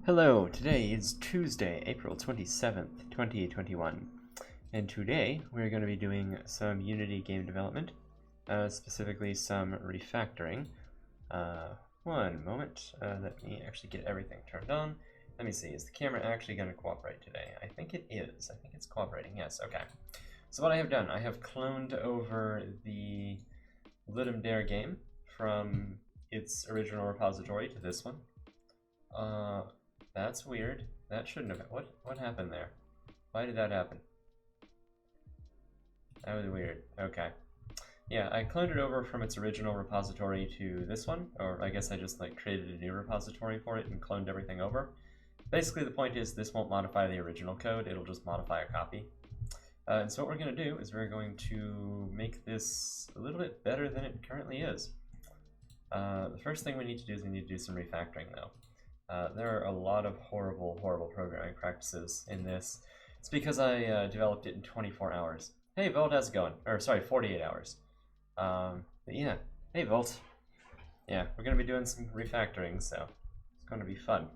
Hello, today is Tuesday, April 27th, 2021, and today we're going to be doing some Unity game development, specifically some refactoring. One moment, let me actually get everything turned on. Let me see, is the camera actually going to cooperate today? I think it is. I think it's cooperating, yes, okay. So what I have done, I have cloned over the Litum Dare game from its original repository to this one. That's weird. That shouldn't have. What happened there? Why did that happen? That was weird. Okay. Yeah, I cloned it over from its original repository to this one, or I guess I just created a new repository for it and cloned everything over. Basically, the point is this won't modify the original code; it'll just modify a copy. And so what we're going to do is we're going to make this a little bit better than it currently is. The first thing we need to do is we need to do some refactoring, though. There are a lot of horrible programming practices in this. It's because I developed it in 24 hours. Hey Volt, how's it going? Or sorry, 48 hours. But yeah, hey Volt. Yeah, we're going to be doing some refactoring, so it's going to be fun.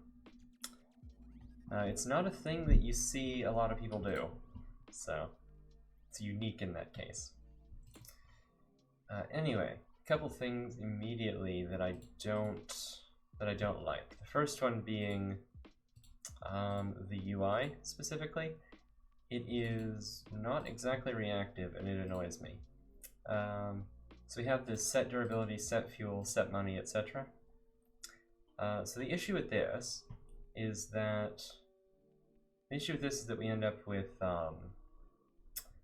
It's not a thing that you see a lot of people do, so it's unique in that case. Anyway, a couple things immediately that I don't like. The first one being the UI specifically. It is not exactly reactive and it annoys me. So we have this set durability, set fuel, set money, etc. So the issue with this is that we end up with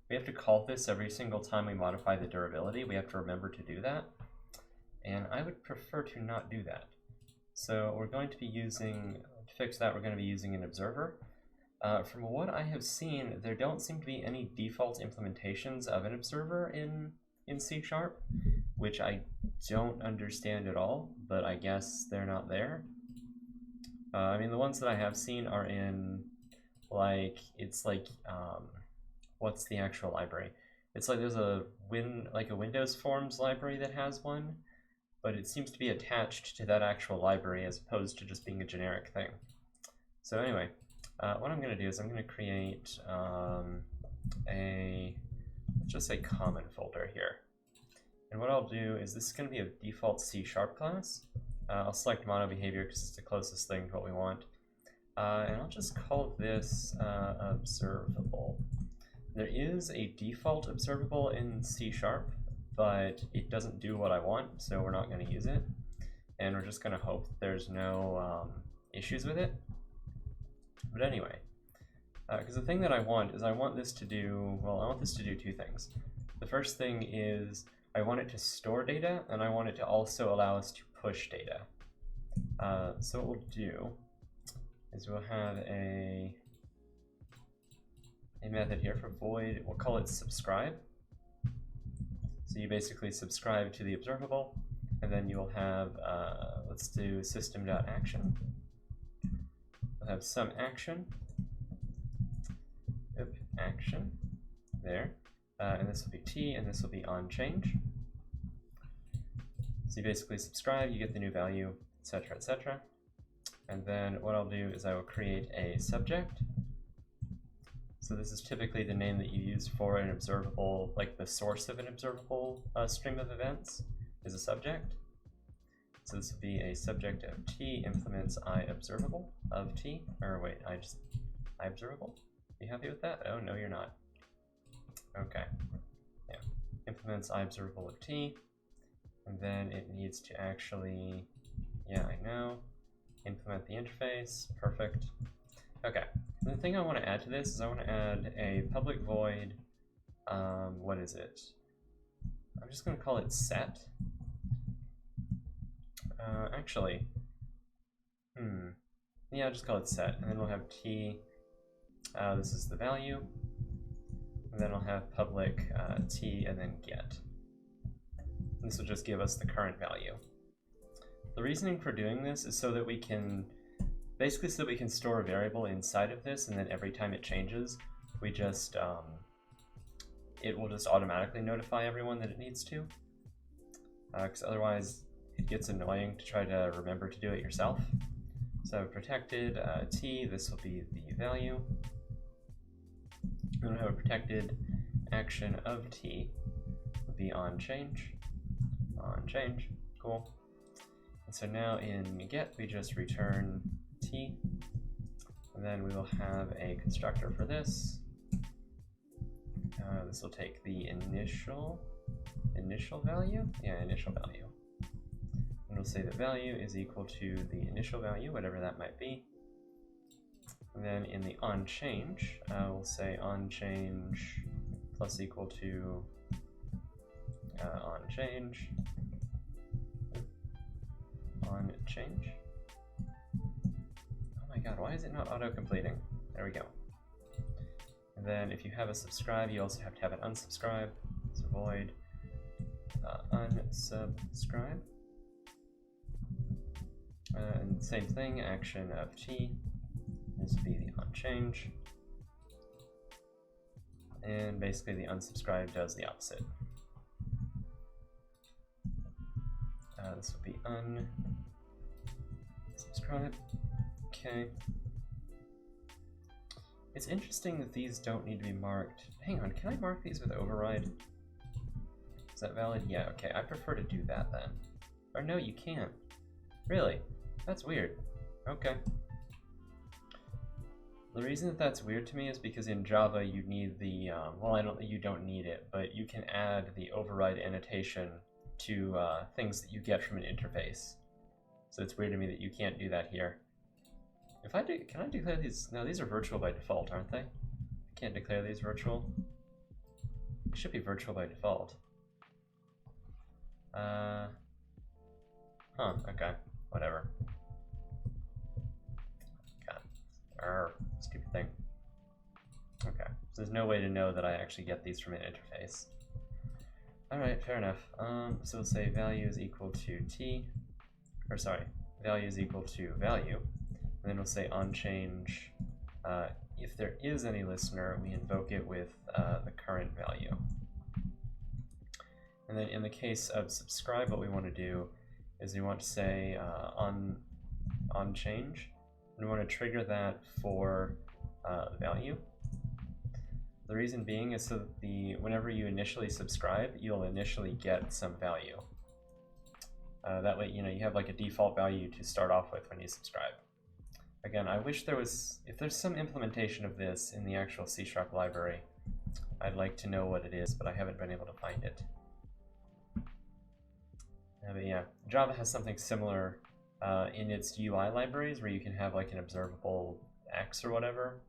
we have to call this every single time we modify the durability. We have to remember to do that, and I would prefer to not do that. So we're going to be using, to fix that, we're going to be using an observer. From what I have seen, there don't seem to be any default implementations of an observer in C#, which I don't understand at all, but I guess they're not there. I mean, the ones that I have seen are in, what's the actual library? It's like there's a Windows Forms library that has one, but it seems to be attached to that actual library as opposed to just being a generic thing. So anyway, what I'm going to do is I'm going to create let's just say common folder here. And what I'll do is this is going to be a default C# class. I'll select mono behavior because it's the closest thing to what we want. And I'll just call this observable. There is a default observable in C#, but it doesn't do what I want, so we're not going to use it. And we're just going to hope there's no issues with it. But anyway, because the thing that I want is I want this to do two things. The first thing is I want it to store data, and I want it to also allow us to push data. So what we'll do is we'll have a method here for void, we'll call it subscribe. So you basically subscribe to the observable, and then you'll have, let's do system.action. We'll have some action, action, there, and this will be t, and this will be on change. So you basically subscribe, you get the new value, etc., etc. And then what I'll do is I will create a subject. So this is typically the name that you use for an observable, like the source of an observable stream of events is a subject. So this will be a subject of t implements I observable of t, or wait, I observable? You happy with that? Oh, no, you're not. Okay, yeah, implements I observable of t, and then it needs to actually, yeah, I know, implement the interface, perfect. Okay, and the thing I want to add to this is I want to add a public void, what is it? I'm just going to call it set. Actually, yeah, I'll just call it set, and then we'll have t, this is the value, and then I'll have public t and then get. And this will just give us the current value. The reasoning for doing this is so that we can store a variable inside of this, and then every time it changes, we just, it will just automatically notify everyone that it needs to. Because otherwise, it gets annoying to try to remember to do it yourself. So protected t, this will be the value. Then we'll have a protected action of t, will be on change, cool. And so now in get, we just return t, and then we will have a constructor for this. This will take the initial value? Yeah, initial value. And we'll say the value is equal to the initial value, whatever that might be. And then in the onChange, we'll say onChange plus equal to onChange. OnChange. Oh my god, why is it not auto-completing? There we go. And then if you have a subscribe, you also have to have an unsubscribe. So void unsubscribe. And same thing, action of t. This would be the onChange. And basically the unsubscribe does the opposite. This would be unsubscribe. Okay. It's interesting that these don't need to be marked. Hang on, can I mark these with override? Is that valid? Yeah, okay, I prefer to do that then. Or no, you can't. Really? That's weird. Okay. The reason that that's weird to me is because in Java you need the, well, you don't need it, but you can add the override annotation to things that you get from an interface. So it's weird to me that you can't do that here. If I do, can I declare these? No, these are virtual by default, aren't they? I can't declare these virtual. They should be virtual by default. Huh, okay, whatever. God, stupid thing. Okay, so there's no way to know that I actually get these from an interface. Alright, fair enough. So we'll say value is equal to t, or sorry, value is equal to value. And then we'll say onChange, if there is any listener, we invoke it with the current value. And then in the case of subscribe, what we want to do is we want to say onChange, and we want to trigger that for the value. The reason being is so that whenever you initially subscribe, you'll initially get some value. That way, you know, you have like a default value to start off with when you subscribe. Again, I wish there was, if there's some implementation of this in the actual C# library, I'd like to know what it is, but I haven't been able to find it. But yeah, Java has something similar in its UI libraries where you can have like an observable X or whatever.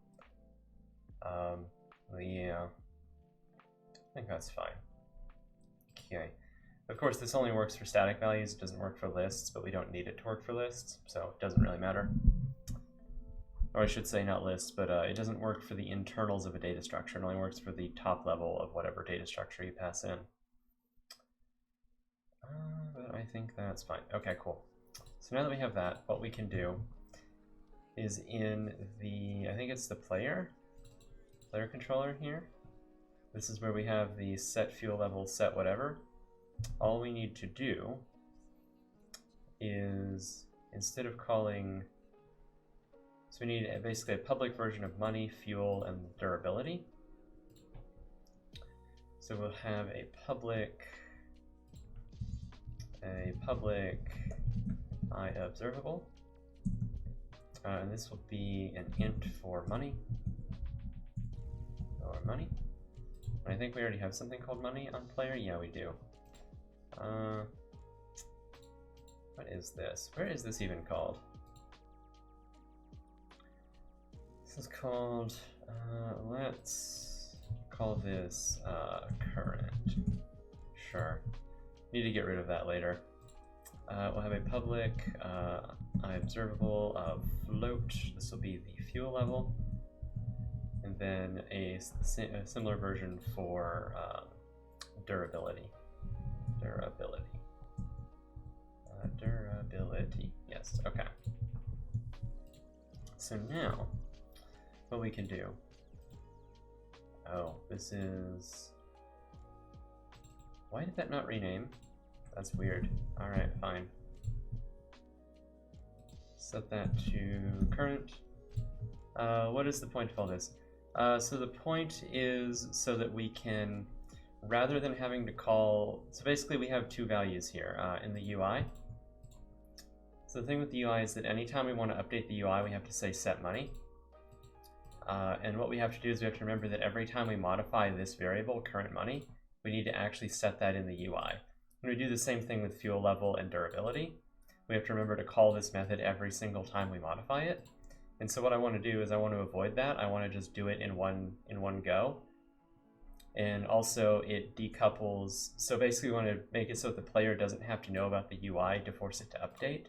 Yeah, I think that's fine. Okay. Of course, this only works for static values. It doesn't work for lists, but we don't need it to work for lists, so it doesn't really matter. Or I should say not lists, but it doesn't work for the internals of a data structure. It only works for the top level of whatever data structure you pass in. But I think that's fine. Okay, cool. So now that we have that, what we can do is in the, I think it's the player controller here. This is where we have the set fuel level, set whatever. All we need to do is, instead of calling, so we need basically a public version of money, fuel, and durability. So we'll have a public iObservable, and this will be an int for money. Or money. And I think we already have something called money on player. Yeah, we do. What is this? Where is this even called? This is called, let's call this current. Sure. Need to get rid of that later. We'll have a public iObservable float. This will be the fuel level. And then a similar version for durability. Durability, yes, okay. So now, what we can do, oh, this is, why did that not rename? That's weird. Alright, fine. Set that to current. What is the point of all this? So the point is so that we can, rather than having to call, so basically we have two values here in the UI. So the thing with the UI is that anytime we want to update the UI, we have to say set money. And what we have to do is we have to remember that every time we modify this variable, current money, we need to actually set that in the UI. And we do the same thing with fuel level and durability. We have to remember to call this method every single time we modify it. And so what I want to do is I want to avoid that. I want to just do it in one go. And also it decouples. So basically we want to make it so that the player doesn't have to know about the UI to force it to update.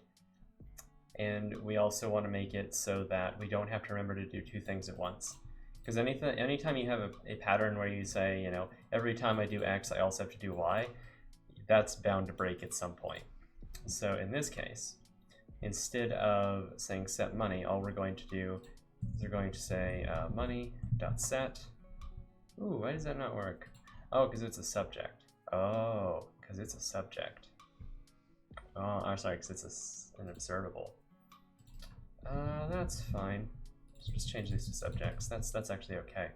And we also want to make it so that we don't have to remember to do two things at once. Because anytime you have a pattern where you say, you know, every time I do X, I also have to do Y, that's bound to break at some point. So in this case, instead of saying set money, all we're going to do is we're going to say money.set. Ooh, why does that not work? Oh, because it's a subject. Oh, because it's a subject. Oh, I'm sorry, because it's an observable. That's fine. Just change these to subjects. That's actually okay.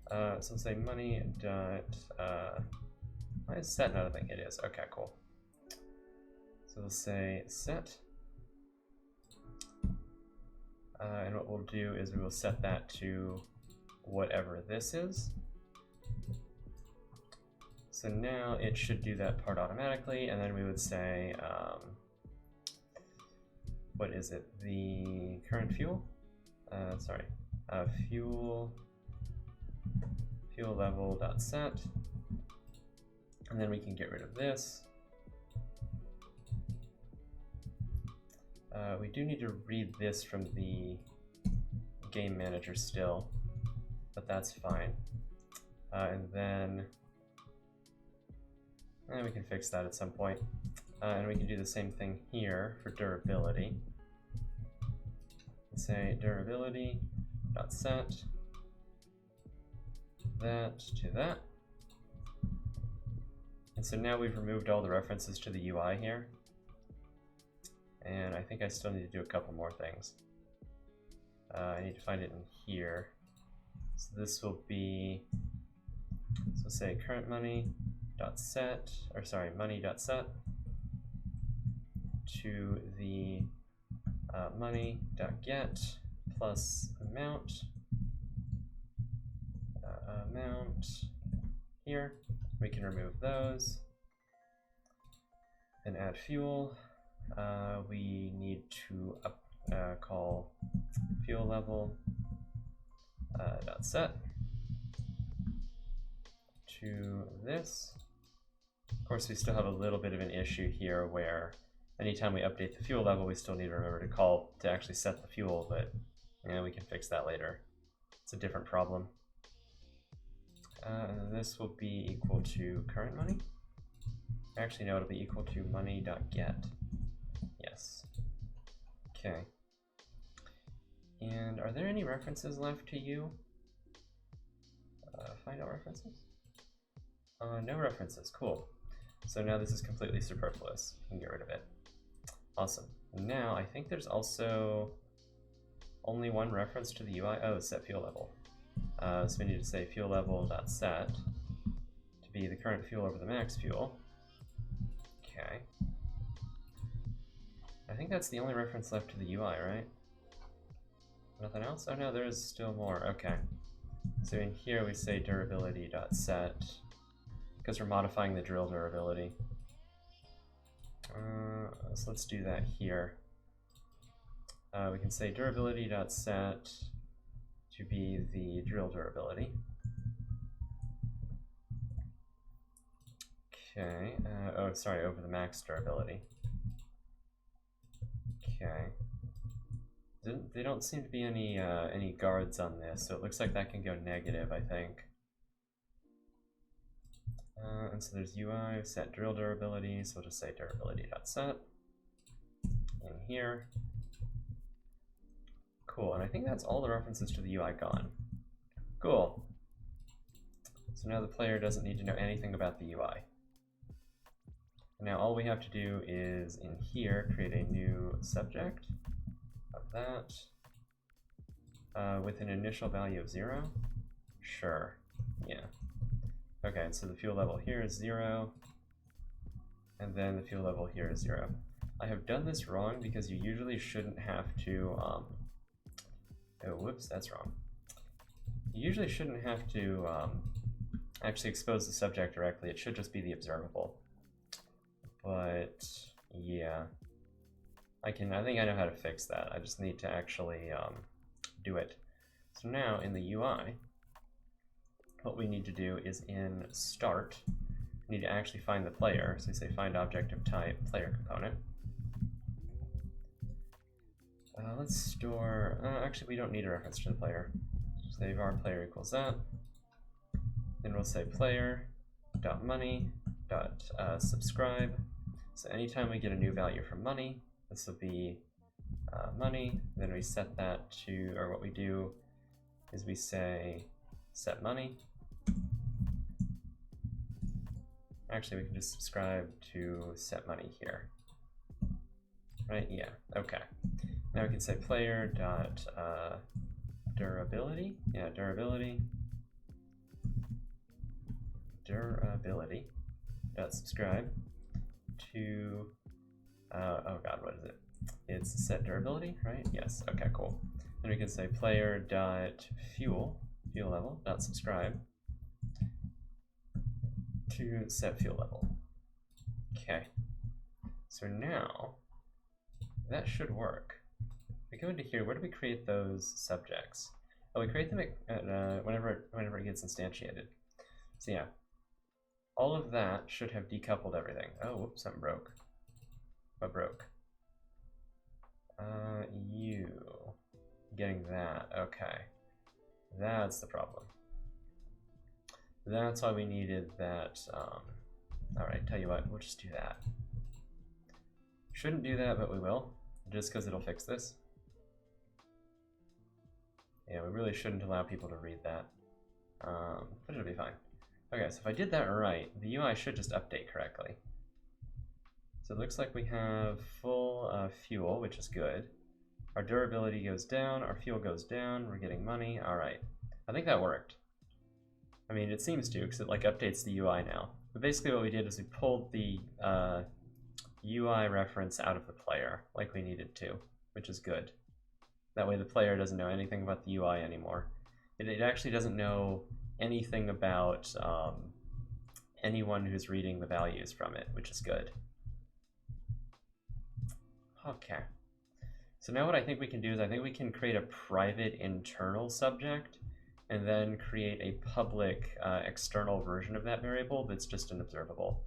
So we'll say money dot. Why is set not a thing? It is. Okay, cool. So we'll say set. And what we'll do is we will set that to whatever this is. So now it should do that part automatically, and then we would say, what is it? The current fuel? Fuel level dot set, and then we can get rid of this. We do need to read this from the game manager still, but that's fine. And then we can fix that at some point. And we can do the same thing here for durability. Let's say durability.set that to that. And so now we've removed all the references to the UI here. And I think I still need to do a couple more things. I need to find it in here. So this will be, so say current money.set, or sorry, money.set to the money.get plus amount here. We can remove those and add fuel. We need to call fuel level dot set to this. Of course, we still have a little bit of an issue here where anytime we update the fuel level, we still need to remember to call to actually set the fuel, but we can fix that later. It's a different problem. And this will be equal to current money. Actually, no, it'll be equal to money.get. Yes. Okay. And are there any references left to you? Find out references? No references. Cool. So now this is completely superfluous. We can get rid of it. Awesome. And now I think there's also only one reference to the UI. Oh, set fuel level. So we need to say fuel level.set to be the current fuel over the max fuel. Okay. I think that's the only reference left to the UI, right? Nothing else? Oh no, there is still more. Okay. So in here we say durability.set because we're modifying the drill durability. So let's do that here. We can say durability.set to be the drill durability. Okay. Oh, sorry, over the max durability. Okay. There don't seem to be any guards on this, so it looks like that can go negative, I think. And so there's UI, set drill durability, so we'll just say durability.set in here. Cool, and I think that's all the references to the UI gone. Cool. So now the player doesn't need to know anything about the UI. Now all we have to do is in here create a new subject of that with an initial value of 0. Sure, yeah. Okay, so the fuel level here is 0, and then the fuel level here is 0. I have done this wrong because you usually shouldn't have to, oh whoops, that's wrong. You usually shouldn't have to actually expose the subject directly, it should just be the observable. But yeah, I think I know how to fix that. I just need to actually do it. So now in the UI, what we need to do is in start, we need to actually find the player. So we say find object of type player component. Let's store, actually we don't need a reference to the player. Say var player equals that. Then we'll say player.money.subscribe. So anytime we get a new value from money, this will be money. Then we set that to, or what we do is we say set money. Actually, we can just subscribe to set money here. Right? Yeah. Okay. Now we can say player.durability. Yeah, durability. Durability.subscribe to oh god, what is it? It's set durability, right? Yes. Okay, cool. Then we can say player.fuel level.subscribe to set fuel level. Okay. So now that should work. We go into here. Where do we create those subjects? Oh, we create them at, whenever it gets instantiated. So yeah, all of that should have decoupled everything. Oh, whoops, something broke. What broke? You getting that? Okay, that's the problem. That's why we needed that. All right, tell you what, we'll just do that. Shouldn't do that, but we will, just because it'll fix this. Yeah, we really shouldn't allow people to read that, but it'll be fine. Okay, so if I did that right, the UI should just update correctly. So it looks like we have full fuel, which is good. Our durability goes down, our fuel goes down, we're getting money. All right, I think that worked. I mean, it seems to, because it like updates the UI now. But basically what we did is we pulled the UI reference out of the player, like we needed to, which is good. That way the player doesn't know anything about the UI anymore. It actually doesn't know anything about anyone who's reading the values from it, which is good. Okay. So now what I think we can do is I think we can create a private internal subject and then create a public external version of that variable that's just an observable.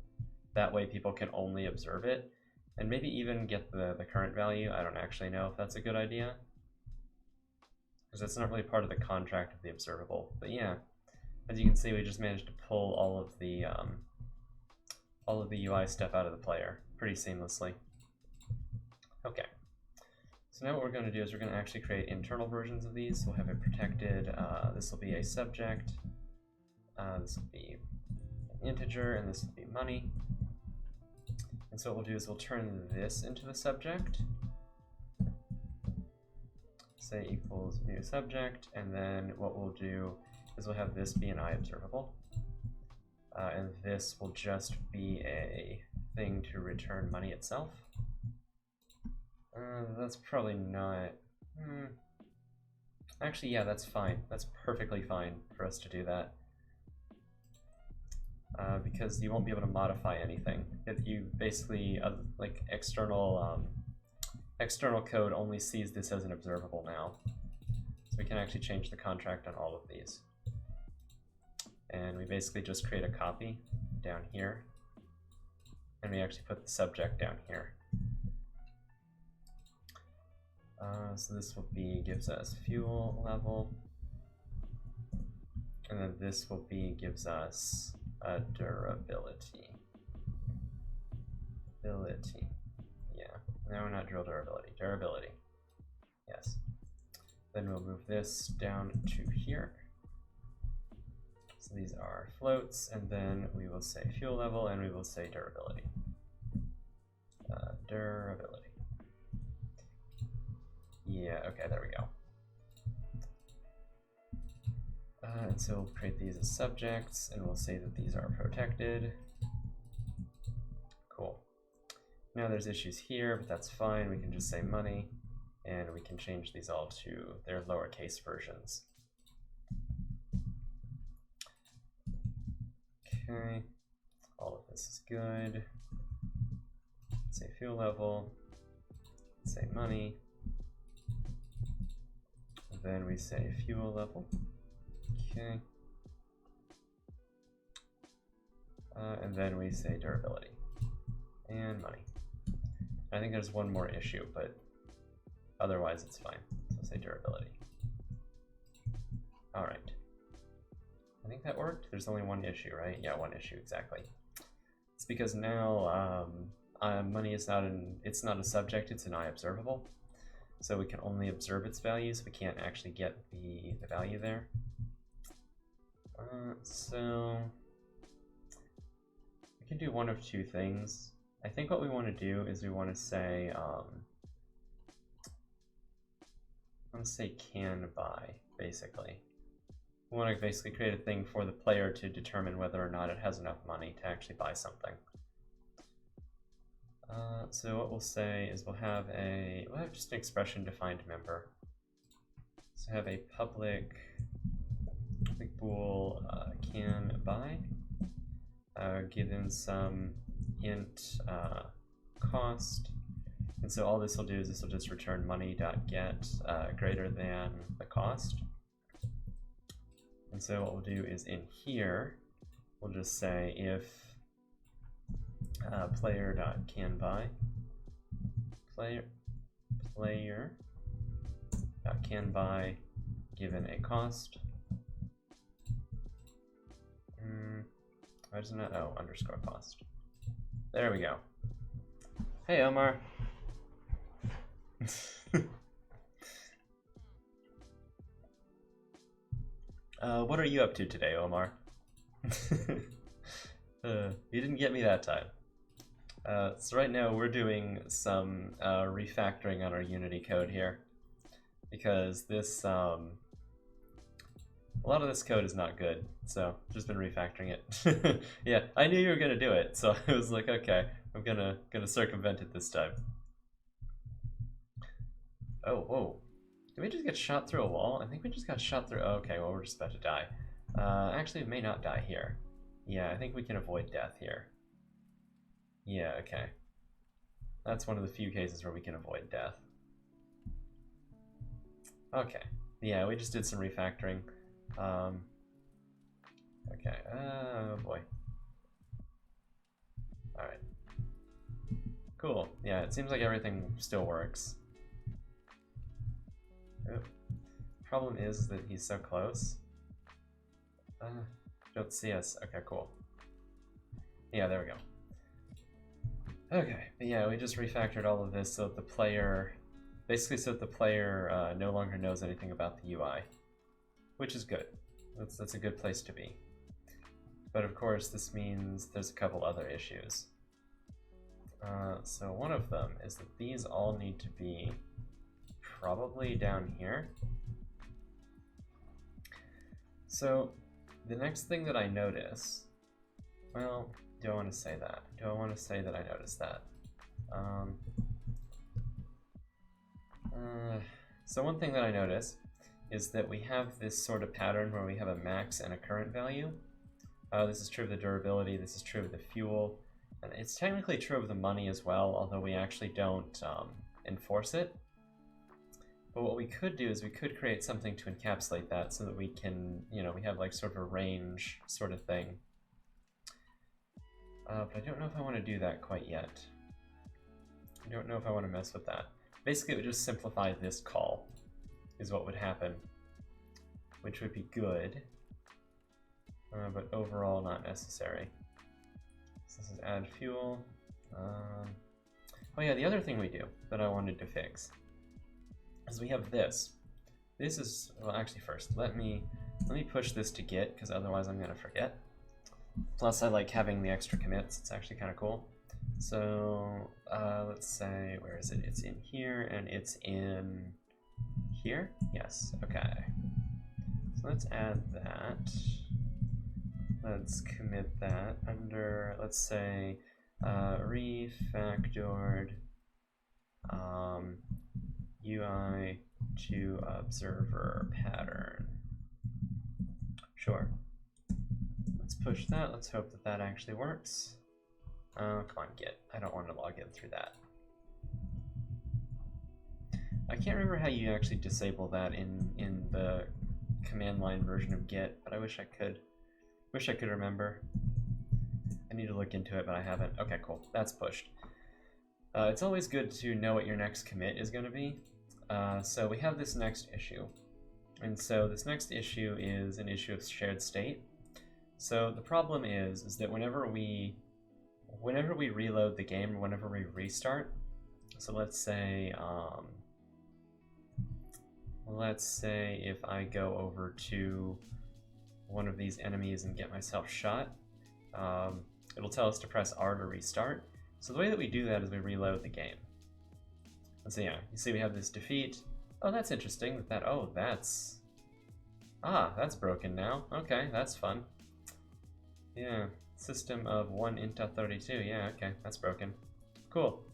That way people can only observe it and maybe even get the current value. I don't actually know if that's a good idea, because that's not really part of the contract of the observable. But yeah, as you can see, we just managed to pull all of the UI stuff out of the player pretty seamlessly. Okay, so now what we're going to do is we're going to actually create internal versions of these. We'll have it protected. This will be a subject. This will be an integer, and this will be money. And so what we'll do is we'll turn this into the subject. Say equals new subject, and then what we'll do is we'll have this be an iObservable, and this will just be a thing to return money itself. That's probably not. Actually, yeah, that's fine. That's perfectly fine for us to do that, because you won't be able to modify anything. If you basically like external code only sees this as an observable now. So we can actually change the contract on all of these. And we basically just create a copy down here, and we actually put the subject down here. So this will be, gives us fuel level, and then this will be, gives us a durability. Yeah, no, not drill durability, yes. Then we'll move this down to here. So these are floats, and then we will say fuel level, and we will say durability. Durability. Yeah, okay, there we go. And so we'll create these as subjects, and we'll say that these are protected. Cool. Now there's issues here, but that's fine. We can just say money, and we can change these all to their lowercase versions. Okay, all of this is good. Say fuel level, say money, and then we say fuel level. Okay. And then we say durability and money. I think there's one more issue, but otherwise it's fine. So say durability. All right. I think that worked. There's only one issue, right? Yeah, one issue exactly. It's because now money is it's not a subject, it's an observable. So we can only observe its values. We can't actually get the value there. So we can do one of two things. I think what we want to do is we want to say, can buy, basically. We want to basically create a thing for the player to determine whether or not it has enough money to actually buy something. So what we'll say is we'll have just an expression defined member. So have a public bool can buy, given some int cost, and so all this will do is this will just return money.get greater than the cost. And so what we'll do is in here we'll just say if player.canBuy player.canBuy given a cost. Why doesn't that? Oh, underscore cost. There we go. Hey, Omar. What are you up to today, Omar? You didn't get me that time. So right now we're doing some refactoring on our Unity code here, because this a lot of this code is not good, so I've just been refactoring it. Yeah, I knew you were gonna do it, so I was like, okay, I'm gonna circumvent it this time. Oh, whoa. Did we just get shot through a wall? I think we just got shot through. Oh, okay, well, we're just about to die. Actually, we may not die here. Yeah, I think we can avoid death here. Yeah, okay. That's one of the few cases where we can avoid death. Okay. Yeah, we just did some refactoring. Okay, oh boy. Alright. Cool. Yeah, it seems like everything still works. Oh. Problem is that he's so close. Don't see us. Okay, cool. Yeah, there we go. Okay, but yeah, we just refactored all of this so that the player, basically so that the player no longer knows anything about the UI, which is good. That's a good place to be. But of course, this means there's a couple other issues. So one of them is that these all need to be probably down here. So the next thing that I notice, well, do I want to say that? Do I want to say that I noticed that? So one thing that I notice is that we have this sort of pattern where we have a max and a current value. This is true of the durability, this is true of the fuel, and it's technically true of the money as well, although we actually don't enforce it. But what we could do is we could create something to encapsulate that so that we can, you know, we have like sort of a range sort of thing. But I don't know if I want to do that quite yet. I don't know if I want to mess with that. Basically, it would just simplify this call, is what would happen, which would be good, but overall not necessary. So this is add fuel. Oh yeah, the other thing we do that I wanted to fix is we have this. This is, well, actually first, let me push this to Git, because otherwise I'm gonna forget. Plus I like having the extra commits, it's actually kind of cool. So let's say, where is it? It's in here and it's in here? Yes, okay. So let's add that. Let's commit that under, let's say, refactored UI to observer pattern. Sure. Let's push that. Let's hope that that actually works. Come on, Git. I don't want to log in through that. I can't remember how you actually disable that in the command line version of Git, but I wish I could. Wish I could remember. I need to look into it, but I haven't. Okay, cool. That's pushed. It's always good to know what your next commit is going to be. So we have this next issue. And so this next issue is an issue of shared state. So the problem is that whenever we reload the game, or whenever we restart, so let's say if I go over to one of these enemies and get myself shot, it'll tell us to press R to restart. So the way that we do that is we reload the game. And so yeah, you see we have this defeat. Oh, that's interesting. That's broken now. Okay, that's fun. Yeah, system of 1 into 32. Yeah, okay, that's broken. Cool.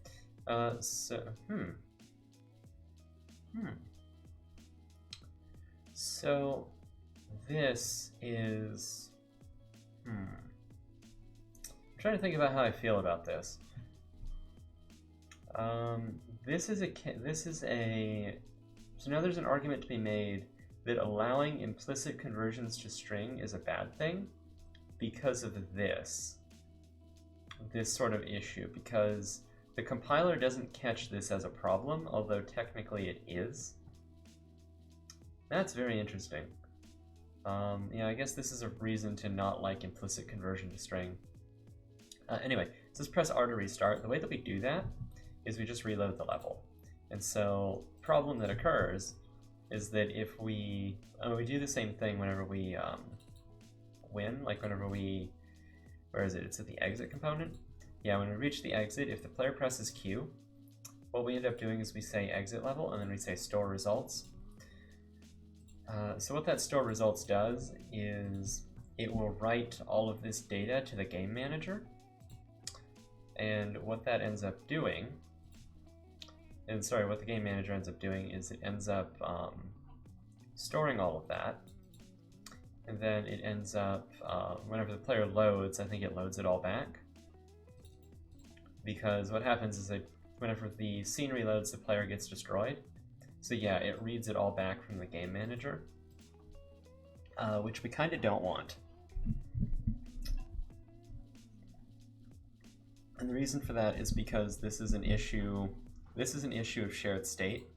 So this is I'm trying to think about how I feel about this. So now there's an argument to be made that allowing implicit conversions to string is a bad thing because of this sort of issue, because the compiler doesn't catch this as a problem, although technically it is. That's very interesting. Yeah, I guess this is a reason to not like implicit conversion to string. Anyway, so let's press R to restart. The way that we do that is we just reload the level. And so the problem that occurs is that if we do the same thing whenever we win, like whenever we, where is it? It's at the exit component. Yeah, when we reach the exit, if the player presses Q, what we end up doing is we say exit level and then we say store results. So what that store results does is it will write all of this data to the game manager. And what that ends up doing, what the game manager ends up doing is it ends up storing all of that. And then it ends up, whenever the player loads, I think it loads it all back. Because what happens is that whenever the scene reloads, the player gets destroyed. So yeah, it reads it all back from the game manager, which we kind of don't want. And the reason for that is because this is an issue of shared state.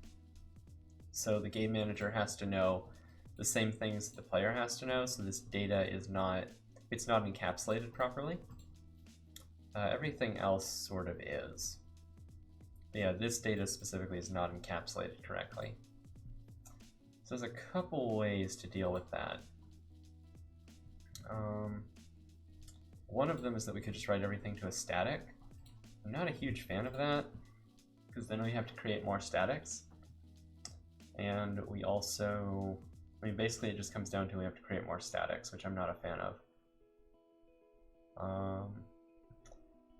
So the game manager has to know the same things the player has to know, so this data is not encapsulated properly. Everything else sort of is. Yeah, this data specifically is not encapsulated correctly. So there's a couple ways to deal with that. One of them is that we could just write everything to a static. I'm not a huge fan of that, because then we have to create more statics. And we also, basically it just comes down to we have to create more statics, which I'm not a fan of.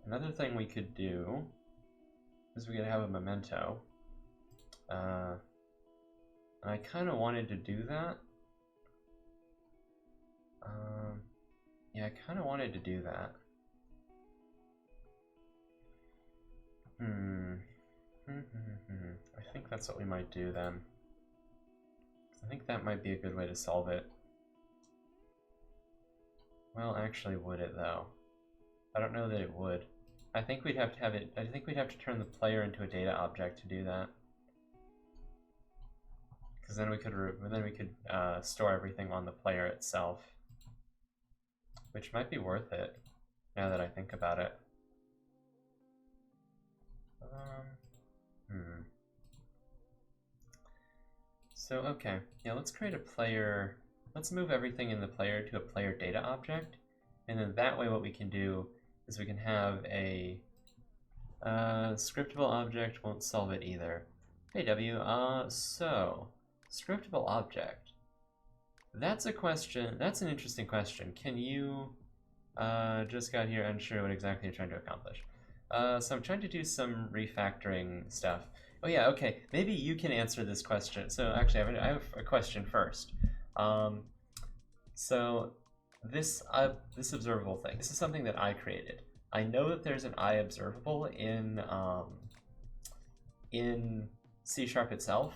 Another thing we could do is we could have a memento. And I kind of wanted to do that. Yeah, I kind of wanted to do that. I think that's what we might do then. I think that might be a good way to solve it. Well, actually, would it though? I don't know that it would. I think we'd have to have it. I think we'd have to turn the player into a data object to do that. Because then we could store everything on the player itself, which might be worth it now that I think about it. So okay, yeah, let's create a player. Let's move everything in the player to a player data object, and then that way what we can do is we can have a Scriptable object won't solve it either. Hey W, so scriptable object. That's a question. That's an interesting question. Can you just got here unsure what exactly you're trying to accomplish? So I'm trying to do some refactoring stuff. Oh yeah, okay. Maybe you can answer this question. So actually, I have a question first. So this observable thing. This is something that I created. I know that there's an iObservable in C# itself,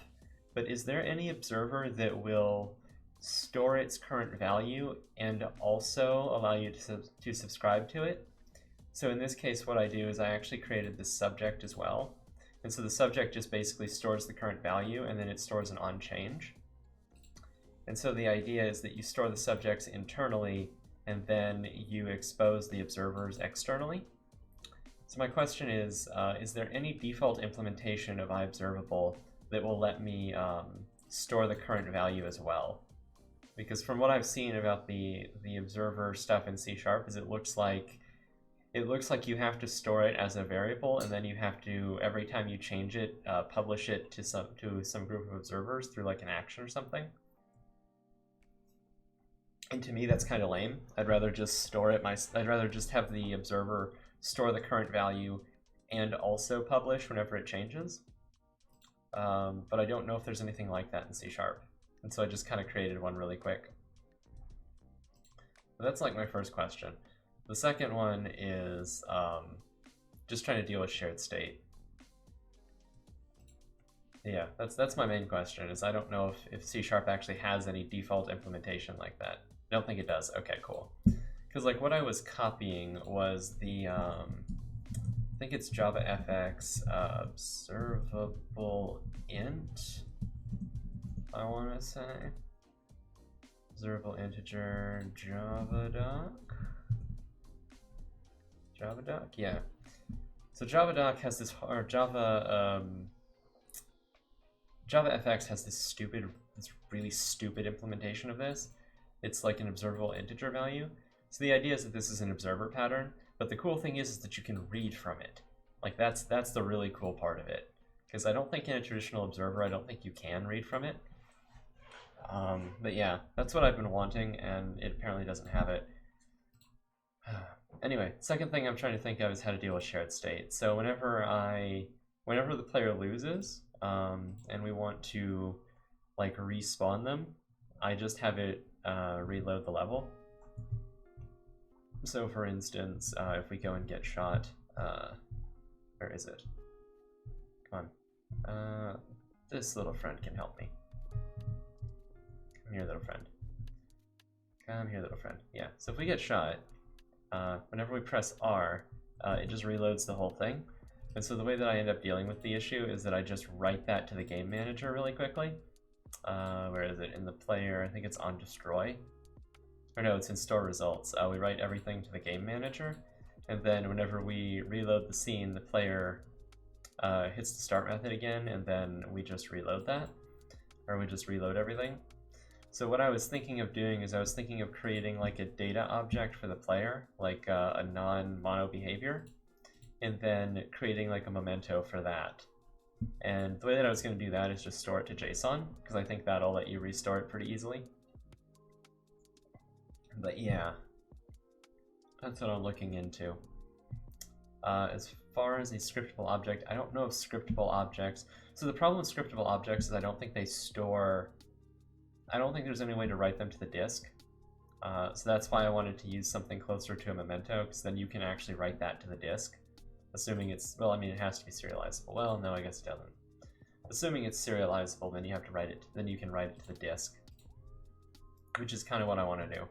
but is there any observer that will store its current value and also allow you to subscribe to it? So in this case, what I do is I actually created this subject as well. And so the subject just basically stores the current value, and then it stores an onChange. And so the idea is that you store the subjects internally, and then you expose the observers externally. So my question is there any default implementation of iObservable that will let me store the current value as well? Because from what I've seen about the observer stuff in C# is it looks like you have to store it as a variable, and then you have to, every time you change it, publish it to some group of observers through like an action or something. And to me, that's kind of lame. I'd rather just store it. I'd rather just have the observer store the current value and also publish whenever it changes. But I don't know if there's anything like that in C#. And so I just kind of created one really quick. But that's like my first question. The second one is just trying to deal with shared state. Yeah, that's my main question, is I don't know if C# actually has any default implementation like that. I don't think it does. Okay, cool. Because like what I was copying was the, I think it's JavaFX observable int, I want to say. Observable integer javadoc. Javadoc? Yeah. So javadoc has this, or JavaFX has this really stupid implementation of this. It's like an observable integer value. So the idea is that this is an observer pattern, but the cool thing is that you can read from it. Like that's the really cool part of it. Because I don't think in a traditional observer, I don't think you can read from it. But yeah, that's what I've been wanting, and it apparently doesn't have it. Anyway, second thing I'm trying to think of is how to deal with shared state. So whenever the player loses, and we want to like respawn them, I just have it reload the level. So for instance, if we go and get shot, where is it? Come on. This little friend can help me. Come here, little friend. Come here, little friend. Yeah, so if we get shot, whenever we press R, it just reloads the whole thing. And so the way that I end up dealing with the issue is that I just write that to the game manager really quickly. Where is it? In the player, I think it's on destroy. Or no, it's in store results. We write everything to the game manager, and then whenever we reload the scene, the player hits the start method again, and then we just reload that, or we just reload everything. So what I was thinking of doing is I was thinking of creating like a data object for the player, like a non-mono behavior, and then creating like a memento for that. And the way that I was going to do that is just store it to JSON, because I think that'll let you restore it pretty easily. But yeah, that's what I'm looking into. As far as a scriptable object, I don't know if scriptable objects... So the problem with scriptable objects is I don't think they store... I don't think there's any way to write them to the disk. So that's why I wanted to use something closer to a memento, because then you can actually write that to the disk. Assuming it's... Well, I mean, it has to be serializable. Well, no, I guess it doesn't. Assuming it's serializable, then you have to write it... Then you can write it to the disk. Which is kind of what I want to do.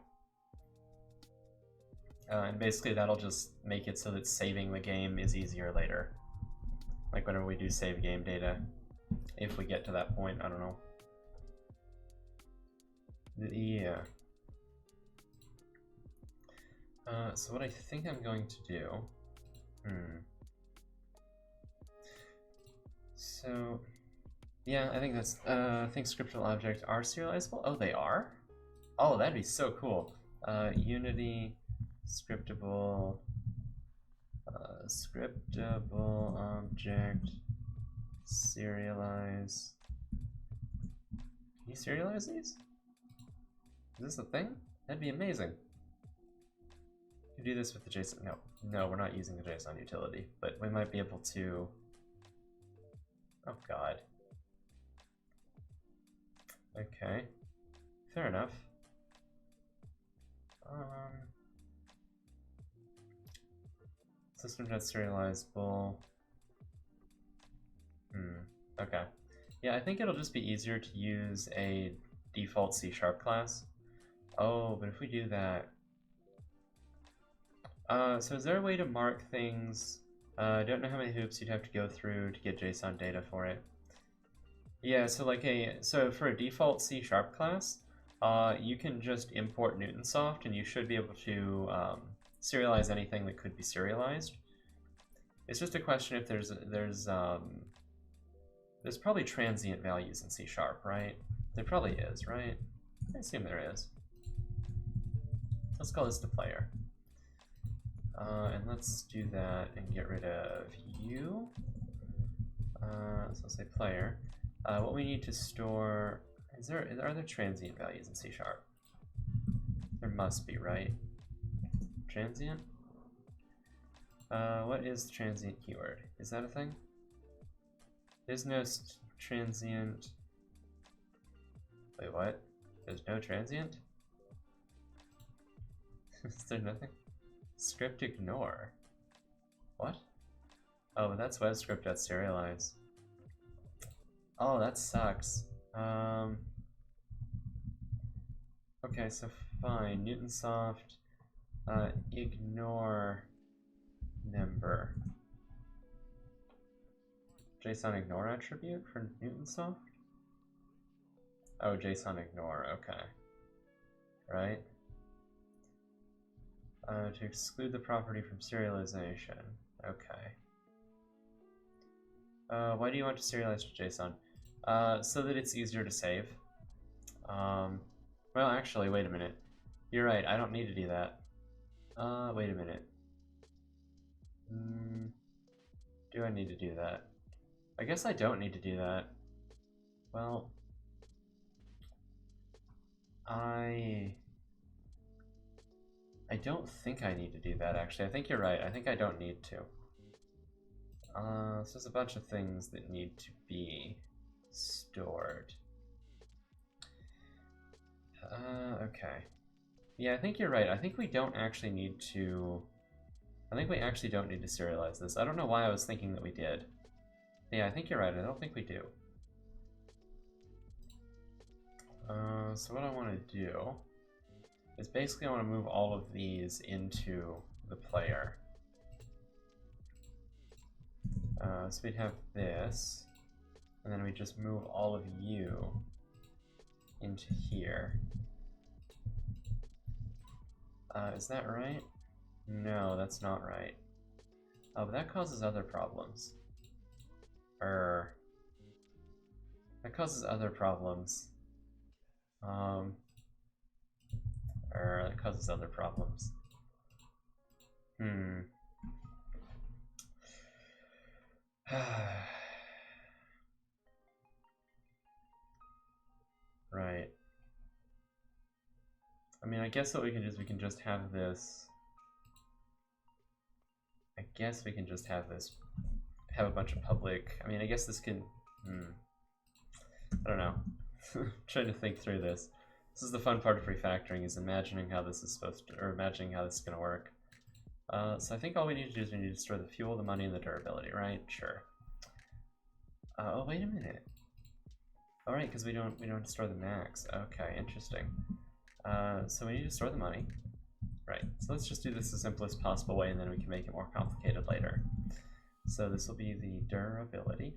And basically that'll just make it so that saving the game is easier later. Like whenever we do save game data, if we get to that point, I don't know. Yeah. So what I think I'm going to do... So, yeah, I think that's... I think scriptable objects are serializable. Oh, they are? Oh, that'd be so cool. Unity... Scriptable Scriptable object serialize. Can you serialize these? Is this a thing? That'd be amazing. You do this with the JSON. No, we're not using the JSON utility, but we might be able to. Oh god. Okay, fair enough. System.serializable. Okay. Yeah, I think it'll just be easier to use a default C# class. Oh, but if we do that... so is there a way to mark things? I don't know how many hoops you'd have to go through to get JSON data for it. Yeah, so for a default C# class, you can just import Newtonsoft and you should be able to serialize anything that could be serialized. It's just a question if there's probably transient values in C#, right? There probably is, right? I assume there is. Let's call this the player. And let's do that and get rid of you. So let's say player. What we need to store, are there transient values in C#? There must be, right? Transient? What is the transient keyword? Is that a thing? There's no transient. Wait, what? There's no transient? Is there nothing? Script ignore. What? Oh, but that's WebScript.serialize. Oh, that sucks. Okay, so fine. Newtonsoft ignore member. JSON ignore attribute for Newtonsoft? Oh, JSON ignore, okay. Right? To exclude the property from serialization. Okay. Why do you want to serialize to JSON? So that it's easier to save. Well, actually, wait a minute. You're right, I don't need to do that. Wait a minute. Do I need to do that? I guess I don't need to do that. Well, I don't think I need to do that, actually. I think you're right. I think I don't need to. So there's a bunch of things that need to be stored. Okay. Yeah, I think you're right. I think we don't actually need to... I think we actually don't need to serialize this. I don't know why I was thinking that we did. Yeah, I think you're right. I don't think we do. So what I want to do is basically I want to move all of these into the player. So we'd have this, and then we just move all of you into here. Is that right? No, that's not right. Oh, but that causes other problems. That causes other problems. That causes other problems. Right. I mean, I guess what we can do is we can just have this. I guess we can just have this, have a bunch of public. I mean, I guess this can. I don't know. I'm trying to think through this. This is the fun part of refactoring, is imagining how this is supposed to, or imagining how this is going to work. So I think all we need to do is we need to store the fuel, the money, and the durability, right? Sure. Oh, wait a minute. All right, because we don't store the max. Okay, interesting. So we need to store the money. Right, so let's just do this the simplest possible way, and then we can make it more complicated later. So this will be the durability.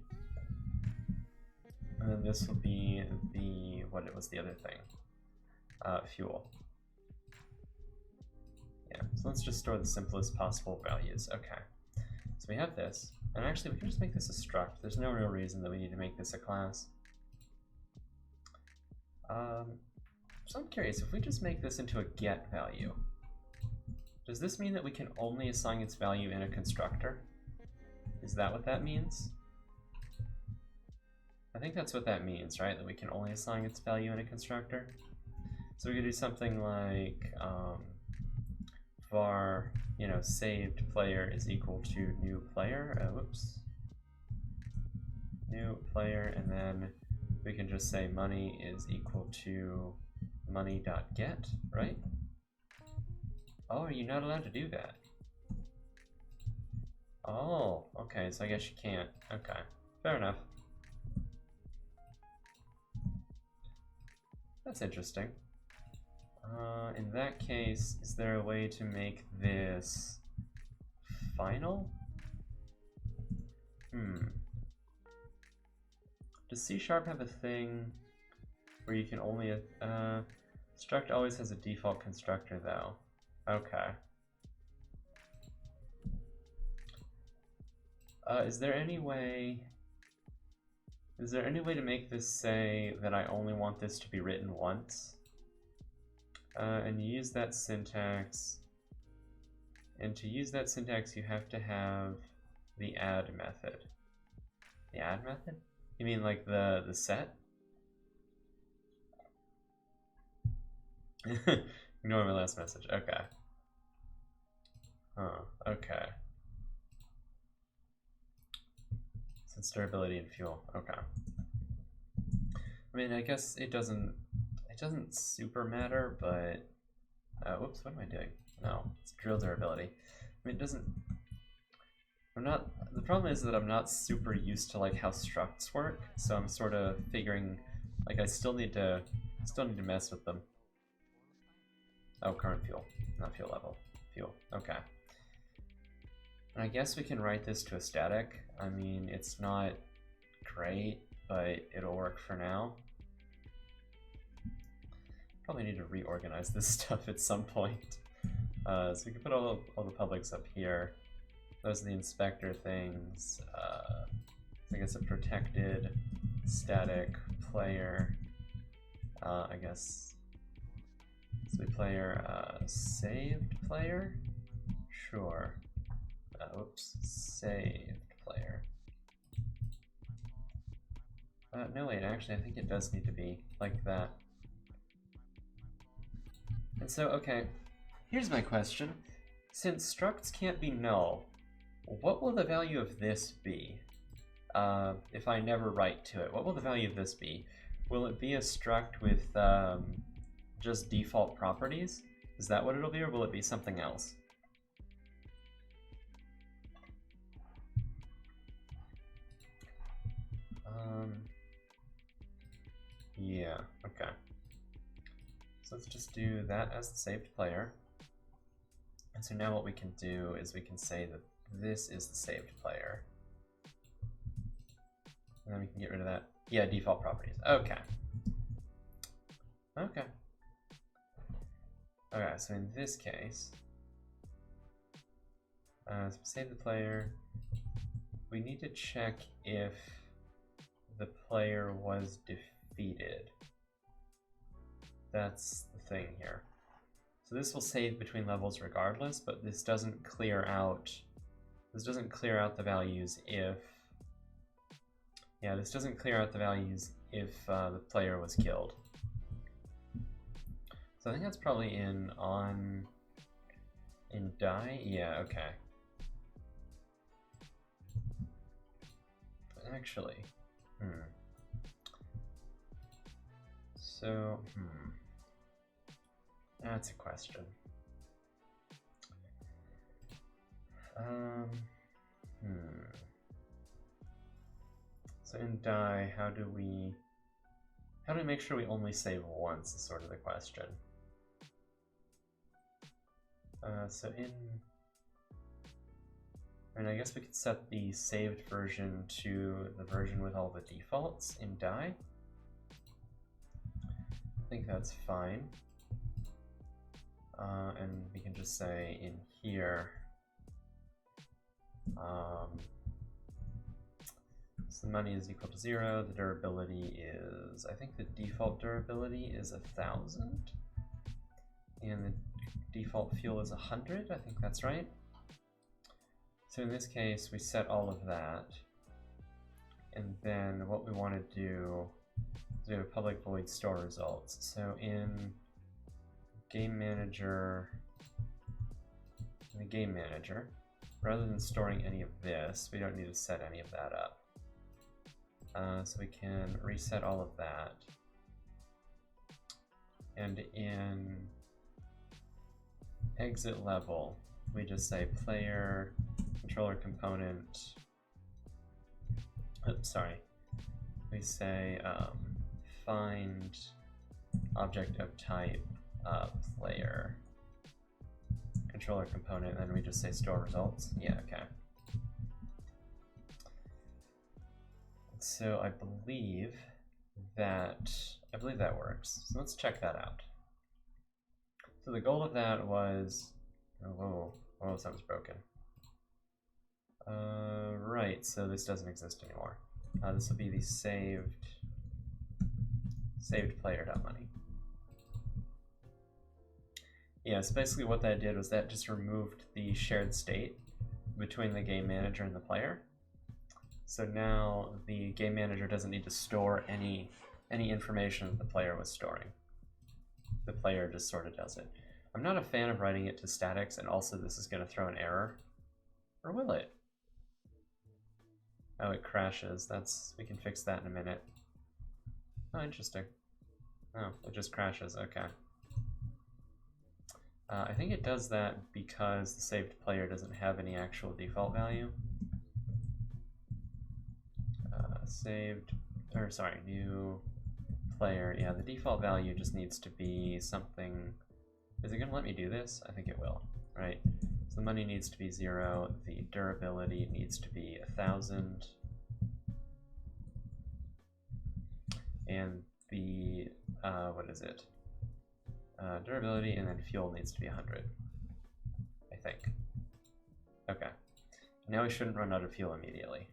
And then this will be the, what was the other thing? Fuel. Yeah, so let's just store the simplest possible values. Okay, so we have this, and actually we can just make this a struct. There's no real reason that we need to make this a class. So I'm curious, if we just make this into a get value, Does this mean that we can only assign its value in a constructor? Is that what that means? I think that's what that means, right? That we can only assign its value in a constructor. So we could do something like var, saved player is equal to new player. Whoops. New player, and then we can just say money is equal to money.get, right? Oh, are you not allowed to do that? Oh, okay, so I guess you can't. Okay, fair enough. That's interesting. In that case, is there a way to make this final? Does C# have a thing where you can only struct always has a default constructor though? Okay. Is there any way to make this say that I only want this to be written once? And you use that syntax. And to use that syntax, you have to have the add method. The add method? You mean like the set? Ignore my last message. Okay. Okay. Since durability and fuel. Okay. I mean, I guess it doesn't super matter, but whoops, what am I doing? No, it's drill durability. I mean, it doesn't. The problem is that I'm not super used to like how structs work, so I'm sort of figuring like I still need to mess with them. Oh, current fuel, not fuel level. Fuel. Okay. And I guess we can write this to a static. I mean, it's not great, but it'll work for now. Probably need to reorganize this stuff at some point. So we can put all the publics up here. Those are the inspector things. I guess a protected static player. I guess so. Player saved player. Sure. Oops. Saved player. No wait. Actually, I think it does need to be like that. And so, okay. Here's my question. Since structs can't be null, what will the value of this be? If I never write to it, what will the value of this be? Will it be a struct with just default properties? Is that what it'll be, or will it be something else? Yeah, okay. So let's just do that as the saved player. And so now what we can do is we can say that this is the saved player. And then we can get rid of that. Yeah, default properties. Okay. Okay. Okay, so in this case, so save the player. We need to check if the player was defeated. That's the thing here. So this will save between levels regardless, but this doesn't clear out the values if this doesn't clear out the values if the player was killed. So I think that's probably in die. Yeah, okay. But actually, so that's a question. So in die, how do we make sure we only save once is sort of the question. So I guess we could set the saved version to the version with all the defaults in die. I think that's fine. And we can just say in here, so the money is equal to 0, the durability is, I think the default durability is 1,000. and the default fuel is 100, I think that's right. So in this case, we set all of that, and then what we want to do is we have a public void store results. So in Game Manager, rather than storing any of this, we don't need to set any of that up. So we can reset all of that. And in exit level, we just say player controller component. Oops, sorry. We say find object of type player controller component, and then we just say store results. Yeah, okay. So I believe that works. So let's check that out. So the goal of that was, whoa, something's broken. Right, so this doesn't exist anymore. This will be the saved player.money. Yeah, so basically what that did was that just removed the shared state between the game manager and the player. So now the game manager doesn't need to store any information that the player was storing. The player just sort of does it. I'm not a fan of writing it to statics, and also this is going to throw an error. Or will it? Oh, it crashes. We can fix that in a minute. Oh, interesting. Oh, it just crashes. Okay. I think it does that because the saved player doesn't have any actual default value. New player. Yeah, the default value just needs to be something. Is it going to let me do this? I think it will, right? So the money needs to be 0. The durability needs to be 1,000. And the, what is it? Durability and then fuel needs to be 100, I think. Okay. Now we shouldn't run out of fuel immediately.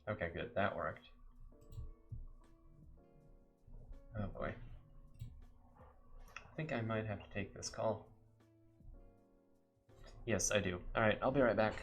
Okay, good. That worked. Oh boy. I think I might have to take this call. Yes, I do. All right, I'll be right back.